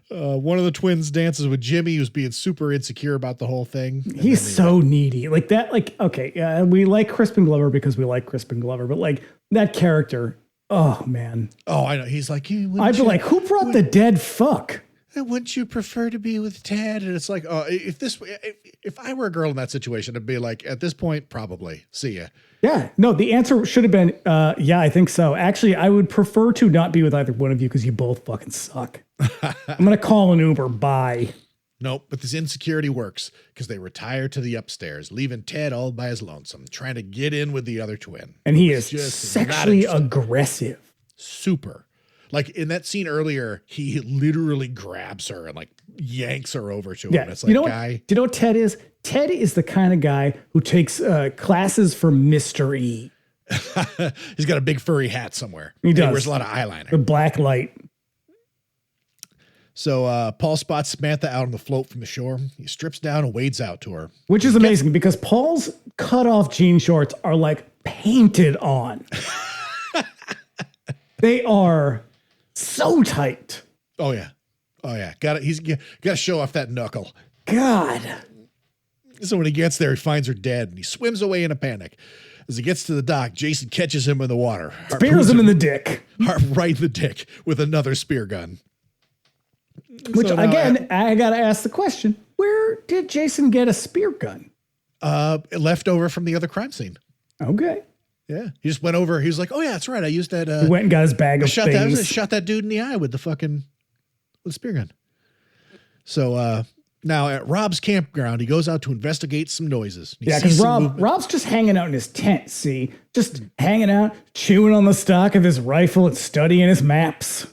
One of the twins dances with Jimmy, who's being super insecure about the whole thing. And He's then so needy. Like that, like, okay, we like Crispin Glover because we like Crispin Glover, but like that character, oh man. oh, I know. He's like, I'd be like, who brought the dead fuck? wouldn't you prefer to be with Ted? And it's like, oh, if I were a girl in that situation, I'd be like, at this point, probably. See ya. Yeah, no, the answer should have been, yeah, I think so. Actually, I would prefer to not be with either one of you because you both fucking suck. I'm going to call an Uber. Bye. Nope, but this insecurity works because they retire to the upstairs, leaving Ted all by his lonesome, trying to get in with the other twin. And he is Just not sexually interested. aggressive. Super. Like in that scene earlier, he literally grabs her and like yanks her over to him. Yeah, It's like, you know what? guy, Do you know what Ted is? Ted is the kind of guy who takes classes from Mr. E. he's got a big furry hat somewhere. He And does. wears a lot of eyeliner. The black light. So Paul spots Samantha out on the float from the shore. He strips down and wades out to her. Which is amazing because Paul's cut off jean shorts are like painted on. They are so tight. Oh yeah. He's got to show off that knuckle. God. So when he gets there, he finds her dead and he swims away in a panic. As he gets to the dock, Jason catches him in the water. Spears him in the dick. right in the dick with another spear gun. Which So now again, I got to ask the question, where did Jason get a spear gun? left over from the other crime scene. Okay. Yeah. He just went over. He was like, oh yeah, that's right. I used that. He went and got his bag of shot things. that dude in the eye with the spear gun. So now at Rob's campground, he goes out to investigate some noises. He Yeah, sees because some movement. Rob's just hanging out in his tent, see? Just hanging out, chewing on the stock of his rifle and studying his maps.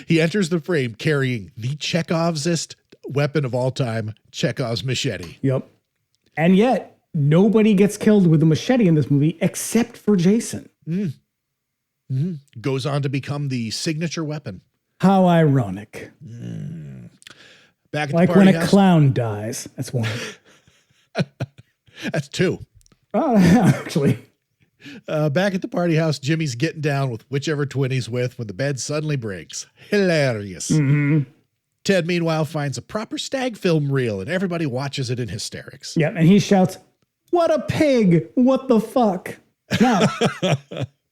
He enters the frame carrying the Chekhov's weapon of all time, Chekhov's machete. Yep. And yet, nobody gets killed with a machete in this movie except for Jason. Goes on to become the signature weapon. How ironic. Back at Like the when party a house. clown dies. That's one. That's two. Oh, actually. Back at the party house, Jimmy's getting down with whichever twin he's with when the bed suddenly breaks. Hilarious. Ted, meanwhile, finds a proper stag film reel and everybody watches it in hysterics. Yeah, and he shouts, "What a pig! What the fuck?" Now,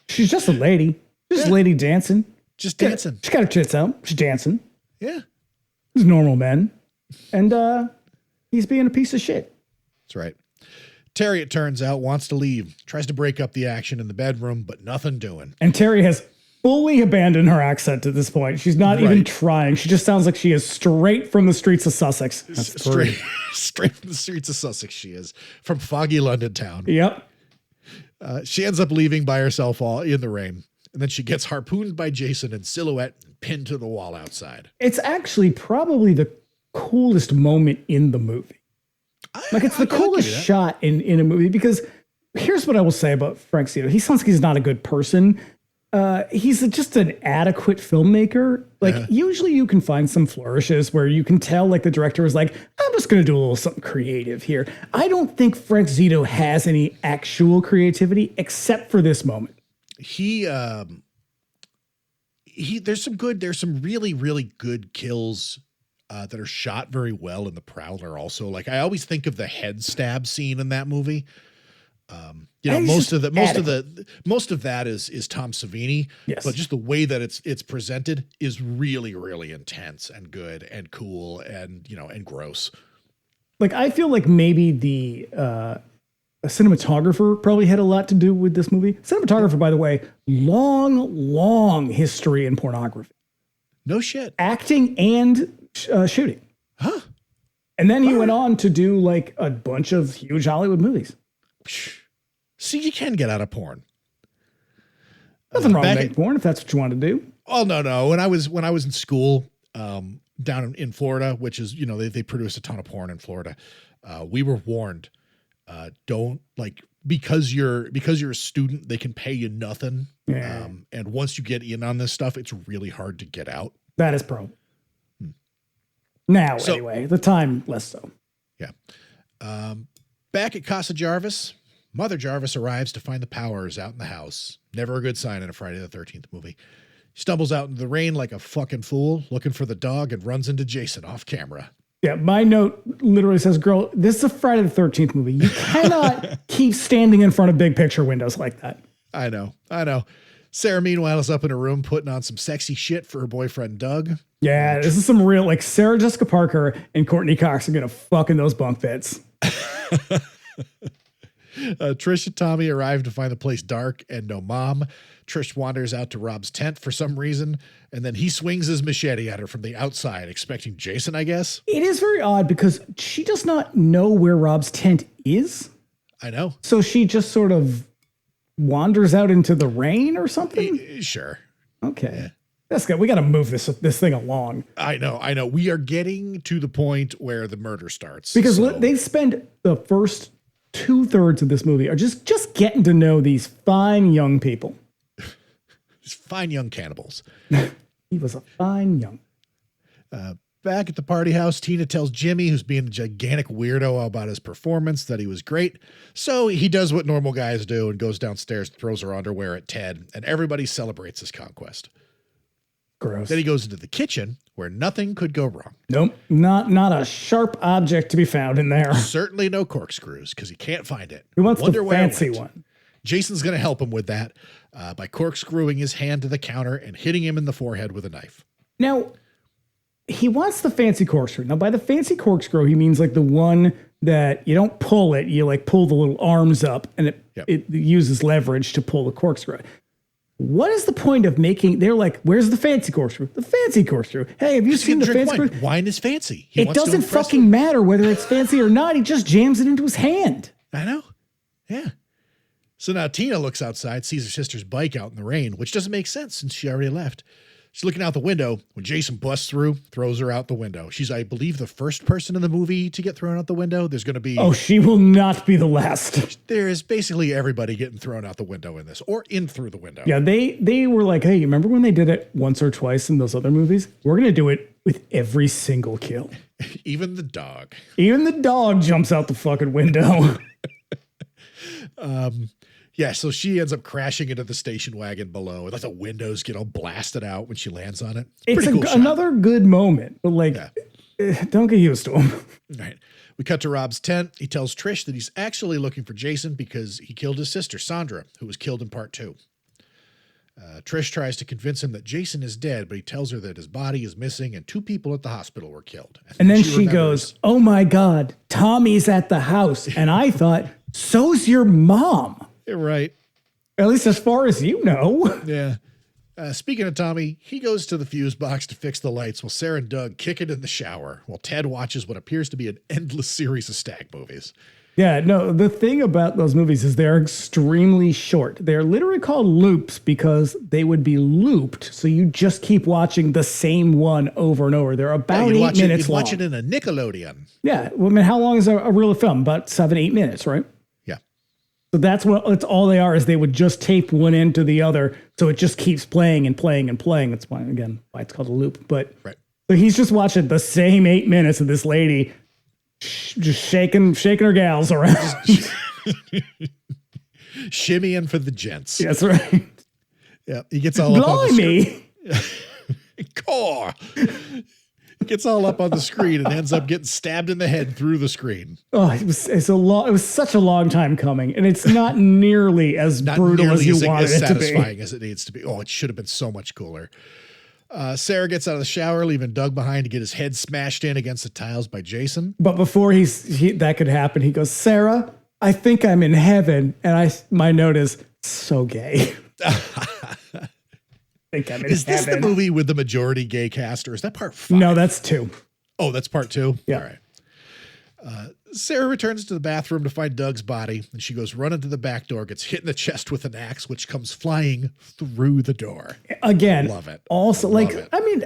she's just a lady. Just a lady dancing. Just dancing. She got her tits out. She's dancing. Yeah, He's normal men. And he's being a piece of shit. that's right. Terry, it turns out, wants to leave, tries to break up the action in the bedroom, but nothing doing. And Terry has fully abandoned her accent at this point. She's not even trying. She just sounds like she is straight from the streets of Sussex. Straight from the streets of Sussex she is, from foggy London town. Yep. She ends up leaving by herself all in the rain. And then she gets harpooned by Jason in silhouette and pinned to the wall outside. It's actually probably the coolest moment in the movie. Like, it's the coolest shot in a movie, because here's what I will say about Frank Zito. He sounds like he's not a good person. He's just an adequate filmmaker. Like, usually you can find some flourishes where you can tell, like, the director was like, I'm just going to do a little something creative here. I don't think Frank Zito has any actual creativity except for this moment. There's some really, really good kills that are shot very well in The Prowler also. Like, I always think of the head stab scene in that movie. Most of that is Tom Savini. Yes. But just the way that it's presented is really, really intense and good and cool and, and gross. Like, I feel like maybe the cinematographer probably had a lot to do with this movie. Cinematographer, by the way, long history in pornography. No shit. Acting and shooting. Huh. And then he went on to do like a bunch of huge Hollywood movies. See, you can get out of porn. Nothing wrong with making porn if that's what you want to do. Oh, no. When I was in school down in Florida, which is, they produce a ton of porn in Florida, we were warned, don't, like, because you're a student, they can pay you nothing. Yeah. And once you get in on this stuff, it's really hard to get out. That is pro. Now, anyway, the time less so. Yeah. Back at Casa Jarvis, Mother Jarvis arrives to find the Powers out in the house. Never a good sign in a Friday the 13th movie. Stumbles out into the rain like a fucking fool, looking for the dog, and runs into Jason off camera. Yeah, my note literally says, girl, this is a Friday the 13th movie. You cannot keep standing in front of big picture windows like that. I know. Sarah, meanwhile, is up in her room putting on some sexy shit for her boyfriend, Doug. Yeah, this is some real, like, Sarah Jessica Parker and Courtney Cox are going to fuck in those bunk beds. Trish and Tommy arrive to find the place dark and no mom. Trish wanders out to Rob's tent for some reason, and then he swings his machete at her from the outside, expecting Jason, I guess. It is very odd because she does not know where Rob's tent is. I know. So she just sort of wanders out into the rain or something? Sure. Okay. Yeah. That's good. We got to move this thing along. I know. We are getting to the point where the murder starts. Because they spend the first 2/3 of this movie are just getting to know these fine young people. These fine young cannibals. He was a fine young. Back at the party house, Tina tells Jimmy, who's being a gigantic weirdo about his performance, that he was great. So he does what normal guys do and goes downstairs and throws her underwear at Ted, and everybody celebrates his conquest. Gross. Then he goes into the kitchen where nothing could go wrong. Nope. Not a sharp object to be found in there. Certainly no corkscrews because he can't find it. He wants the fancy one. Jason's going to help him with that by corkscrewing his hand to the counter and hitting him in the forehead with a knife. Now, he wants the fancy corkscrew. Now, by the fancy corkscrew, he means like the one that you don't pull it. You like pull the little arms up and it uses leverage to pull the corkscrew. What is the point of making, they're like, where's the fancy corkscrew? The fancy corkscrew. Hey, have you seen the fancy corkscrew? Wine is fancy. It doesn't fucking matter whether it's fancy or not. He just jams it into his hand. I know. Yeah. So now Tina looks outside, sees her sister's bike out in the rain, which doesn't make sense since she already left. She's looking out the window when Jason busts through, throws her out the window. She's, I believe, the first person in the movie to get thrown out the window. There's going to be... Oh, she will not be the last. There is basically everybody getting thrown out the window in this, or in through the window. Yeah, they were like, hey, you remember when they did it once or twice in those other movies? We're going to do it with every single kill. Even the dog. Even the dog jumps out the fucking window. Yeah, so she ends up crashing into the station wagon below. Like the windows get all blasted out when she lands on it. It's another good moment, but like, don't get used to him. All right. We cut to Rob's tent. He tells Trish that he's actually looking for Jason because he killed his sister, Sandra, who was killed in part 2. Trish tries to convince him that Jason is dead, but he tells her that his body is missing and 2 people at the hospital were killed. And then she goes, oh my God, Tommy's at the house. And I thought, So's your mom. You're right. At least as far as you know. Yeah. Speaking of Tommy, he goes to the fuse box to fix the lights while Sarah and Doug kick it in the shower while Ted watches what appears to be an endless series of stag movies. Yeah, no, the thing about those movies is they're extremely short. They're literally called loops because they would be looped. So you just keep watching the same one over and over. They're about 8 minutes long. Watch it in a Nickelodeon. Yeah. Well, I mean, how long is a reel of film? About 7-8 minutes, right? Yeah. So that's all they are, is they would just tape one end to the other. So it just keeps playing and playing and playing. That's why, again, why it's called a loop. But right. So he's just watching the same 8 minutes of this lady just shaking her gals around. Shimmying for the gents. That's right. Yeah. He gets all up on the screen. Core. Gets all up on the screen and ends up getting stabbed in the head through the screen. Oh, it was such a long time coming, and it's not nearly as brutal as you wanted it to be. Satisfying as it needs to be. Oh, it should have been so much cooler. Sarah gets out of the shower, leaving Doug behind to get his head smashed in against the tiles by Jason. But before that could happen, he goes, "Sarah, I think I'm in heaven," and my note is so gay. Is this the movie with the majority gay cast, or is that part 5? No, that's 2. Oh, that's part 2? Yeah. All right. Sarah returns to the bathroom to find Doug's body, and she goes running to the back door, gets hit in the chest with an axe, which comes flying through the door. Again, love it. Also, I mean,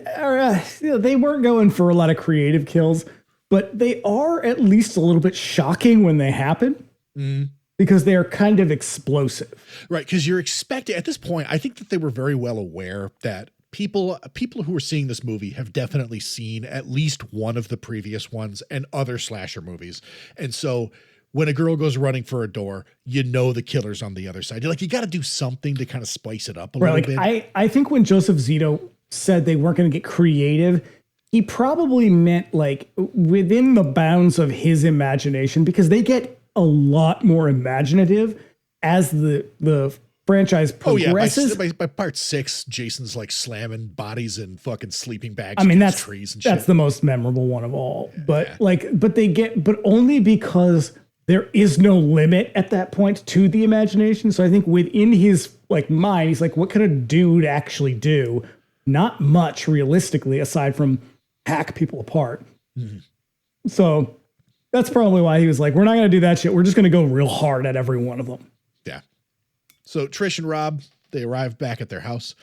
they weren't going for a lot of creative kills, but they are at least a little bit shocking when they happen. Because they are kind of explosive. Right, because you're expecting, at this point, I think that they were very well aware that people who are seeing this movie have definitely seen at least one of the previous ones and other slasher movies. And so when a girl goes running for a door, you know the killer's on the other side. You're like, you got to do something to kind of spice it up a little bit. I think when Joseph Zito said they weren't going to get creative, he probably meant like within the bounds of his imagination, because they get a lot more imaginative as the franchise progresses. Oh yeah, by part 6, Jason's like slamming bodies in fucking sleeping bags. I mean, that's trees and shit. That's the most memorable one of all. But but only because there is no limit at that point to the imagination. So I think within his mind, he's like, what could a dude actually do? Not much, realistically, aside from hack people apart. Mm-hmm. So that's probably why he was like, we're not going to do that shit. We're just going to go real hard at every one of them. Yeah. So Trish and Rob, they arrive back at their house.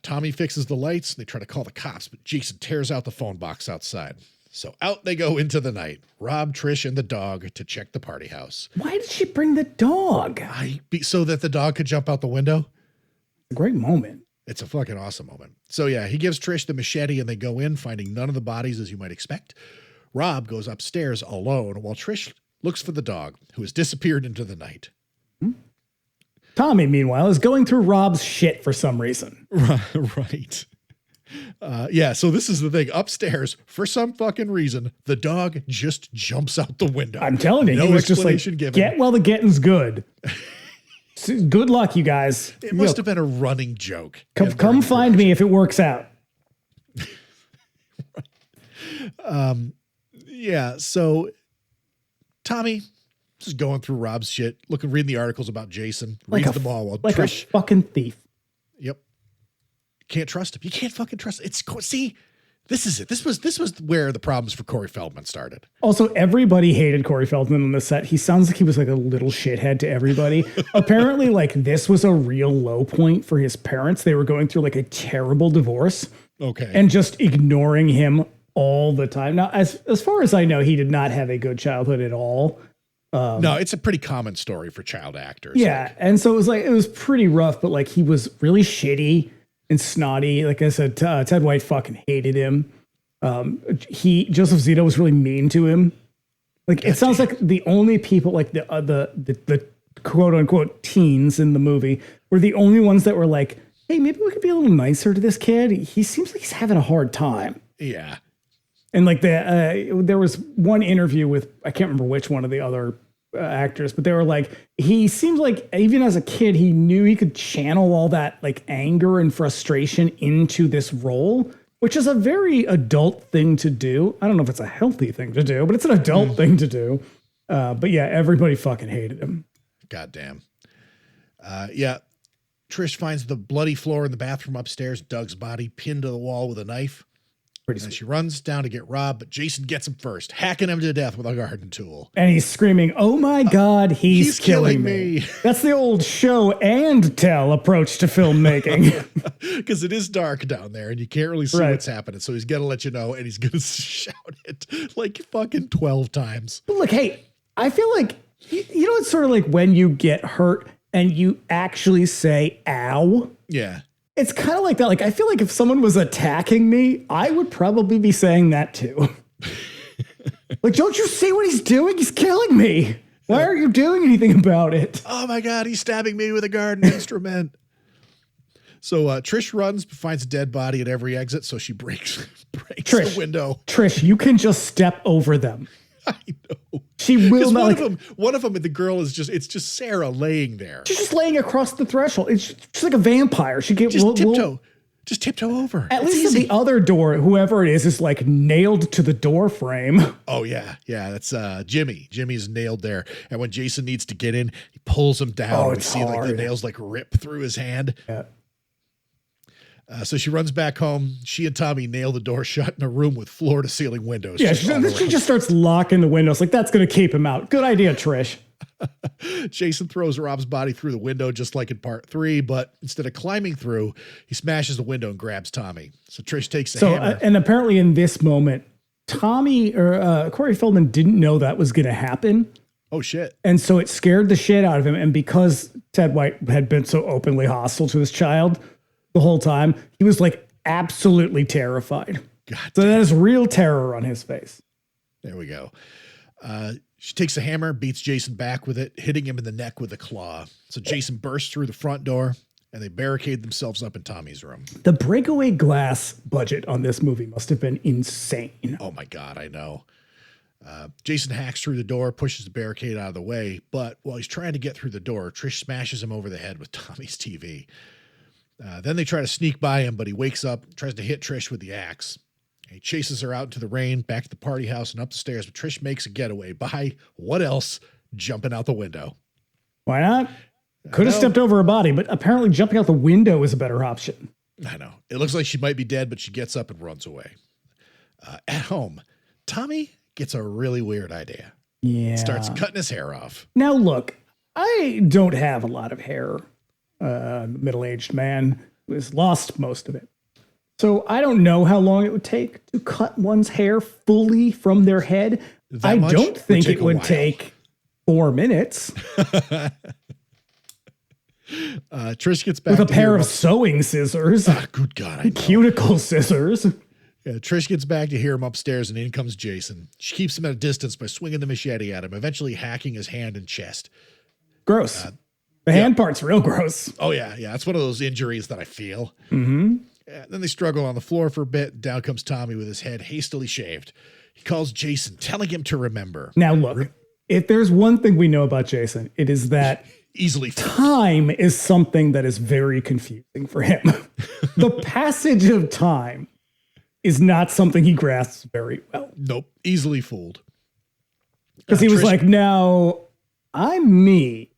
Tommy fixes the lights. They try to call the cops, but Jason tears out the phone box outside. So out they go into the night. Rob, Trish, and the dog to check the party house. Why did she bring the dog? So that the dog could jump out the window. A great moment. It's a fucking awesome moment. So yeah, he gives Trish the machete and they go in, finding none of the bodies as you might expect. Rob goes upstairs alone while Trish looks for the dog, who has disappeared into the night. Tommy, meanwhile, is going through Rob's shit for some reason. Right. Yeah, so this is the thing. Upstairs, for some fucking reason, the dog just jumps out the window. I'm telling you, no he was just like, given. Get while the getting's good. Good luck, you guys. It must have been a running joke. Come find me if it works out. Yeah, so Tommy just going through Rob's shit, reading the articles about Jason, reads them all while like Trish. A fucking thief. Yep. Can't trust him. You can't fucking trust him. See, this is it. This was where the problems for Corey Feldman started. Also, everybody hated Corey Feldman on the set. He sounds like he was like a little shithead to everybody. Apparently, this was a real low point for his parents. They were going through a terrible divorce. Okay. And just ignoring him all the time. Now, as far as I know, he did not have a good childhood at all. No, it's a pretty common story for child actors. Yeah. And so it was pretty rough, but he was really shitty and snotty. Like I said, Ted White fucking hated him. Joseph Zito was really mean to him. It sounds like the only people, the quote unquote teens in the movie were the only ones that were like, hey, maybe we could be a little nicer to this kid. He seems like he's having a hard time. Yeah. And there was one interview with, I can't remember which one of the other actors, but they were like, he seems like even as a kid, he knew he could channel all that anger and frustration into this role, which is a very adult thing to do. I don't know if it's a healthy thing to do, but it's an adult thing to do. But yeah, everybody fucking hated him. Goddamn. Yeah. Trish finds the bloody floor in the bathroom upstairs, Doug's body pinned to the wall with a knife. Pretty And sweet. she runs down to get Rob, but Jason gets him first, hacking him to death with a garden tool. And he's screaming, "Oh my God, he's killing me." That's the old show and tell approach to filmmaking. Because it is dark down there and you can't really see Right. what's happening. So he's going to let you know and he's going to shout it like fucking 12 times. But look, hey, I feel like, you know, it's sort of like when you get hurt and you actually say, ow. Yeah. It's kind of like that. Like, I feel like if someone was attacking me, I would probably be saying that too. Like, don't you see what he's doing? He's killing me. Why aren't you doing anything about it? Oh my God, he's stabbing me with a garden instrument. So Trish runs, but finds a dead body at every exit. So she breaks Trish. the window. Trish, you can just step over them. I know. She will Because not. one of them, the girl is it's just Sarah laying there. She's just laying across the threshold. She's like a vampire. She can Just tiptoe over. At It's least at easy. the other door, whoever it is like nailed to the door frame. Oh yeah. That's Jimmy. Jimmy's nailed there. And when Jason needs to get in, he pulls him down. Oh, We it's see like the hard. nails like rip through his hand. Yeah. So she runs back home. She and Tommy nail the door shut in a room with floor to ceiling windows. Yeah, just all she around. just starts locking the windows. Like, that's going to keep him out. Good idea, Trish. Jason throws Rob's body through the window just like in part 3, but instead of climbing through, he smashes the window and grabs Tommy. So Trish takes the So, hammer. and apparently in this moment, Tommy or Corey Feldman didn't know that was going to happen. Oh shit. And so it scared the shit out of him. And because Ted White had been so openly hostile to his child the whole time, he was like absolutely terrified. God. So that is real terror on his face. There we go. She takes the hammer, beats Jason back with it, hitting him in the neck with a claw. So Jason bursts through the front door and they barricade themselves up in Tommy's room. The breakaway glass budget on this movie must have been insane. Oh my God, I know. Jason hacks through the door, pushes the barricade out of the way, but while he's trying to get through the door, Trish smashes him over the head with Tommy's TV. Then they try to sneak by him, but he wakes up, tries to hit Trish with the axe. He chases her out into the rain, back to the party house and up the stairs, but Trish makes a getaway by, what else? Jumping out the window. Why not? Could have know. stepped over a body, but apparently jumping out the window is a better option. I know. It looks like she might be dead, but she gets up and runs away. At home, Tommy gets a really weird idea. Yeah. Starts cutting his hair off. Now, look, I don't have a lot of hair. Middle-aged man who has lost most of it. So I don't know how long it would take to cut one's hair fully from their head. That I much don't think take it a would while. take 4 minutes Trish gets back with a to hear pair of about- sewing scissors, Good God, I know. cuticle scissors. Yeah, Trish gets back to hear him upstairs, and in comes Jason. She keeps him at a distance by swinging the machete at him, eventually hacking his hand and chest. Gross. The hand part's real gross. Oh, yeah. That's one of those injuries that I feel. Mm-hmm. Yeah, then they struggle on the floor for a bit. Down comes Tommy with his head hastily shaved. He calls Jason, telling him to remember. Now, look, if there's one thing we know about Jason, it is that Easily. time is something that is very confusing for him. The passage of time is not something he grasps very well. Nope. Easily fooled. Because he was Trish- like, now I'm me,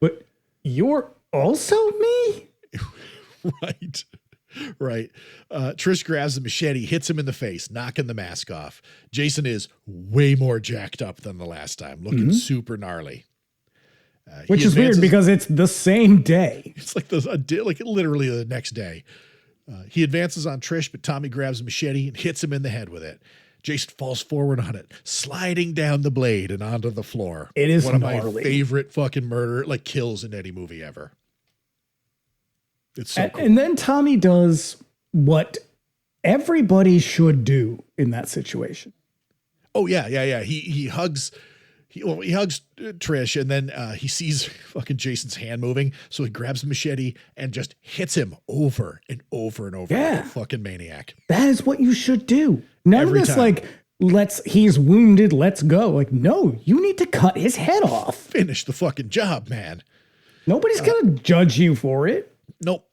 but you're also me? Right. Right. Trish grabs the machete, hits him in the face, knocking the mask off. Jason is way more jacked up than the last time, looking super gnarly. Which He is weird advances- because it's the same day. It's like like literally the next day. He advances on Trish, but Tommy grabs a machete and hits him in the head with it. Jason falls forward on it, sliding down the blade and onto the floor. It is one of my gnarly. favorite fucking murder, like kills in any movie ever. It's so cool. And then Tommy does what everybody should do in that situation. Oh yeah. He hugs. He hugs Trish, and then he sees fucking Jason's hand moving, so he grabs the machete and just hits him over and over and over. Yeah. Like a fucking maniac. That is what you should do. None Every of this time. like, he's wounded, let's go. Like, no, you need to cut his head off. Finish the fucking job, man. Nobody's going to judge you for it. Nope.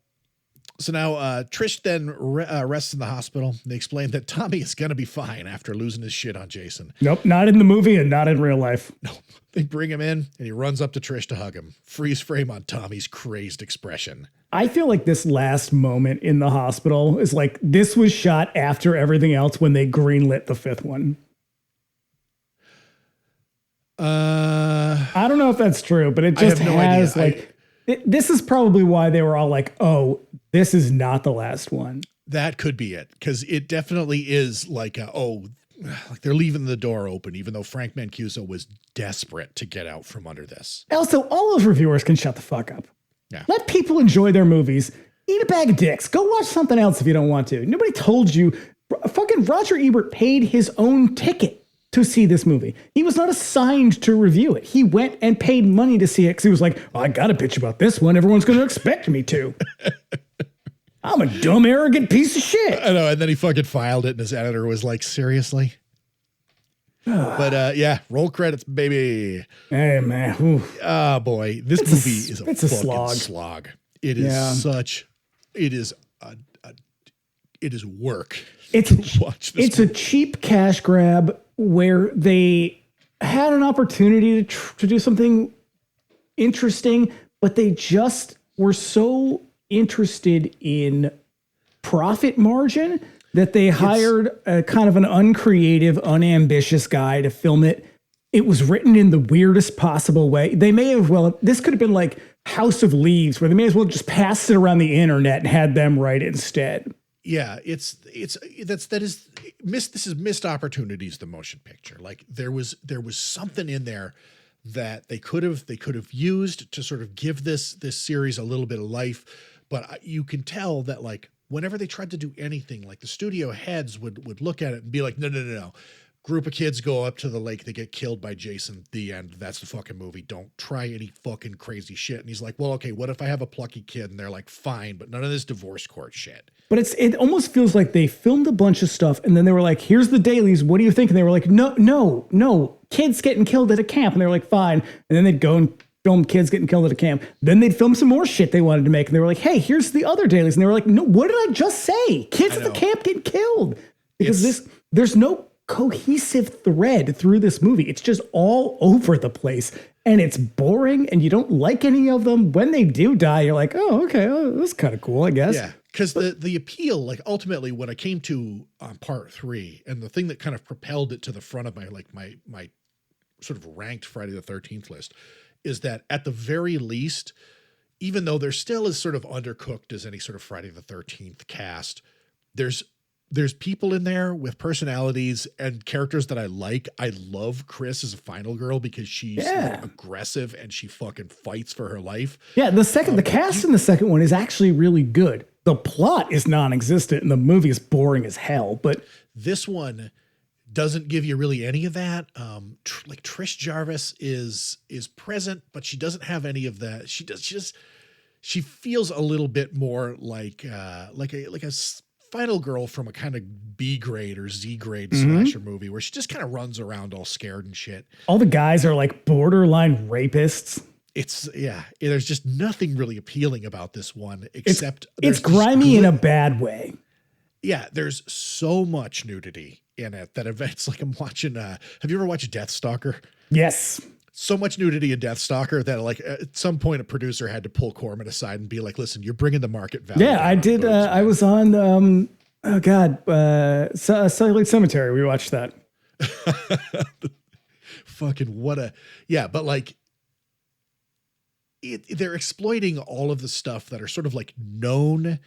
So now Trish then rests in the hospital. They explain that Tommy is going to be fine after losing his shit on Jason. Nope, not in the movie and not in real life. No, they bring him in and he runs up to Trish to hug him. Freeze frame on Tommy's crazed expression. I feel like this last moment in the hospital is like this was shot after everything else when they greenlit the fifth one. I don't know if that's true, but it just has idea. This is probably why they were all like, oh, this is not the last one. That could be it. Cause it definitely is like, like they're leaving the door open, even though Frank Mancuso was desperate to get out from under this. Also, all those reviewers can shut the fuck up. Yeah. Let people enjoy their movies. Eat a bag of dicks. Go watch something else if you don't want to. Nobody told you. Fucking Roger Ebert paid his own ticket to see this movie. He was not assigned to review it. He went and paid money to see it because he was like, oh, I got a bitch about this one. Everyone's going to expect me to. I'm a dumb, arrogant piece of shit. I know. And then he fucking filed it and his editor was like, seriously? But yeah, roll credits, baby. Hey, man. Ooh. Oh, boy. This movie is a fucking slog. It is it is work. It's a cheap cash grab where they had an opportunity to do something interesting, but they just were so interested in profit margin that they hired a kind of an uncreative, unambitious guy to film it. It was written in the weirdest possible way. They may have, this could have been like House of Leaves, where they may as well just pass it around the internet and had them write it instead. Yeah, this is missed opportunities, the motion picture. Like there was something in there that they could have used to sort of give this series a little bit of life. But you can tell that like whenever they tried to do anything, like the studio heads would look at it and be like, no. Group of kids go up to the lake, they get killed by Jason, the end. That's the fucking movie. Don't try any fucking crazy shit. And he's like, well, okay, what if I have a plucky kid? And they're like, fine, but none of this divorce court shit. But it almost feels like they filmed a bunch of stuff and then they were like, here's the dailies. What do you think? And they were like, no, kids getting killed at a camp. And they were like, fine. And then they'd go and film kids getting killed at a camp. Then they'd film some more shit they wanted to make. And they were like, hey, here's the other dailies. And they were like, no, what did I just say? Kids at the camp getting killed. Because there's no cohesive thread through this movie. It's just all over the place and it's boring and you don't like any of them. When they do die, you're like, oh, okay, that's kind of cool, I guess. Yeah. Because the appeal, like ultimately when I came to part 3 and the thing that kind of propelled it to the front of my sort of ranked Friday the 13th list is that at the very least, even though there still is sort of undercooked as any sort of Friday the 13th cast, there's people in there with personalities and characters that I like. I love Chris as a final girl because she's like, aggressive and she fucking fights for her life. Yeah. The cast in the second one is actually really good. The plot is non-existent and the movie is boring as hell, but this one doesn't give you really any of that. Like Trish Jarvis is present, but she doesn't have any of that. She feels a little bit more like a final girl from a kind of B grade or Z grade slasher movie where she just kind of runs around all scared and shit. All the guys are like borderline rapists. There's just nothing really appealing about this one except it's grimy in a bad way. Yeah, there's so much nudity in it that it's like I'm watching have you ever watched Deathstalker? Yes. So much nudity in Deathstalker that like at some point a producer had to pull Corman aside and be like, listen, you're bringing the market value. Yeah, I did. I was on, Silent Cemetery. We watched that. Fucking but like they're exploiting all of the stuff that are sort of like known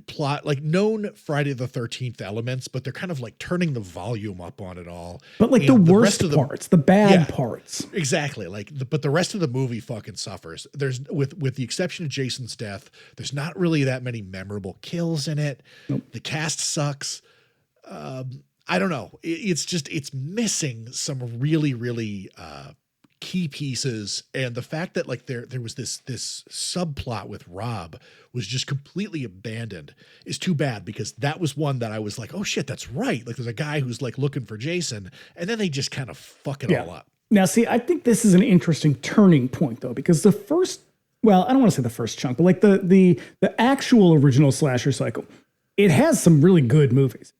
plot, like known Friday the 13th elements, but they're kind of like turning the volume up on it all. But like the worst parts, the bad parts. Exactly. But the rest of the movie fucking suffers. There's with the exception of Jason's death, there's not really that many memorable kills in it. Nope. The cast sucks. I don't know. It's missing some really, really, key pieces, and the fact that like there was this subplot with Rob was just completely abandoned is too bad, because that was one that I was like, oh shit, that's right. Like there's a guy who's like looking for Jason, and then they just kind of fuck it all up. Now, see, I think this is an interesting turning point though, because the first well, I don't want to say the first chunk, but like the actual original slasher cycle, it has some really good movies.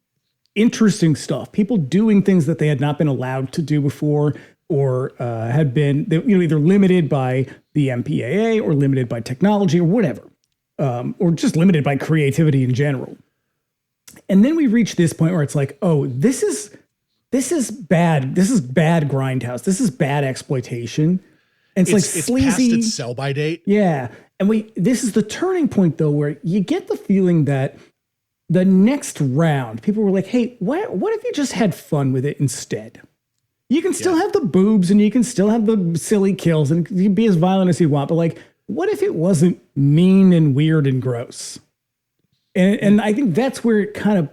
Interesting stuff. People doing things that they had not been allowed to do before, or had been, either limited by the MPAA or limited by technology or whatever, or just limited by creativity in general. And then we reach this point where it's like, oh, this is bad. This is bad grindhouse. This is bad exploitation. And it's like sleazy. It's past its sell-by date. Yeah. And this is the turning point, though, where you get the feeling that the next round, people were like, hey, what if you just had fun with it instead? You can still have the boobs and you can still have the silly kills and you can be as violent as you want. But like, what if it wasn't mean and weird and gross? And I think that's where it kind of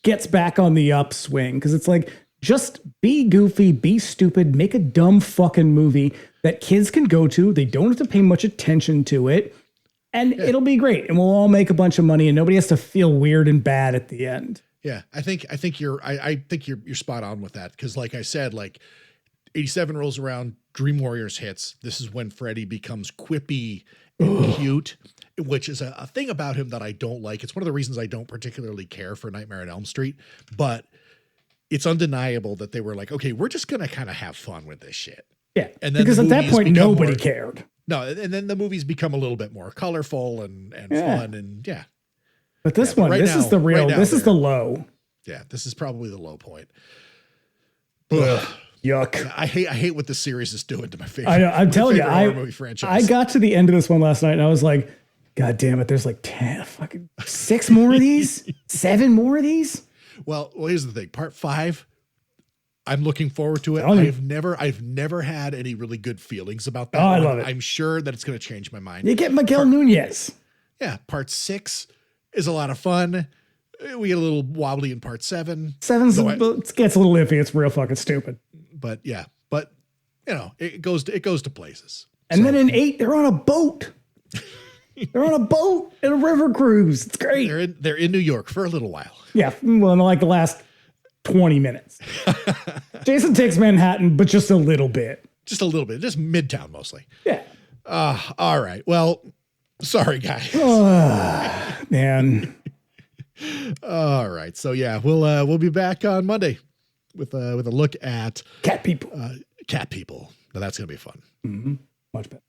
gets back on the upswing, because it's like, just be goofy, be stupid, make a dumb fucking movie that kids can go to. They don't have to pay much attention to it, and it'll be great. And we'll all make a bunch of money, and nobody has to feel weird and bad at the end. Yeah, I think you're spot on with that, because like I said, like 87 rolls around, Dream Warriors hits. This is when Freddy becomes quippy and cute, which is a thing about him that I don't like. It's one of the reasons I don't particularly care for Nightmare on Elm Street, but it's undeniable that they were like, okay, we're just going to kind of have fun with this shit. Yeah. And then because at that point, nobody cared. No. And then the movies become a little bit more colorful and fun. And yeah. But this one, this is the real, this is the low. Yeah. This is probably the low point. Ugh, yuck. I hate what this series is doing to my favorite. I know, I'm telling you, movie franchise. I got to the end of this one last night and I was like, God damn it. There's like 6 more of these, 7 more of these. Well, here's the thing. Part 5, I'm looking forward to it. I've never had any really good feelings about that. I love it. I'm sure that it's going to change my mind. You get Miguel Nunez. Yeah. Part 6 is a lot of fun. We get a little wobbly in part 7. 7 gets a little iffy. It's real fucking stupid. But yeah, it goes to places. And then in 8, they're on a boat. They're on a boat in a river cruise. It's great. They're in New York for a little while. Yeah, well, in like the last 20 minutes. Jason takes Manhattan, but just a little bit. Just a little bit. Just Midtown mostly. Yeah. All right. Well, sorry, guys. Man. All right. So yeah, we'll be back on Monday with a look at Cat People. Cat People. Now that's gonna be fun. Mm-hmm. Much better.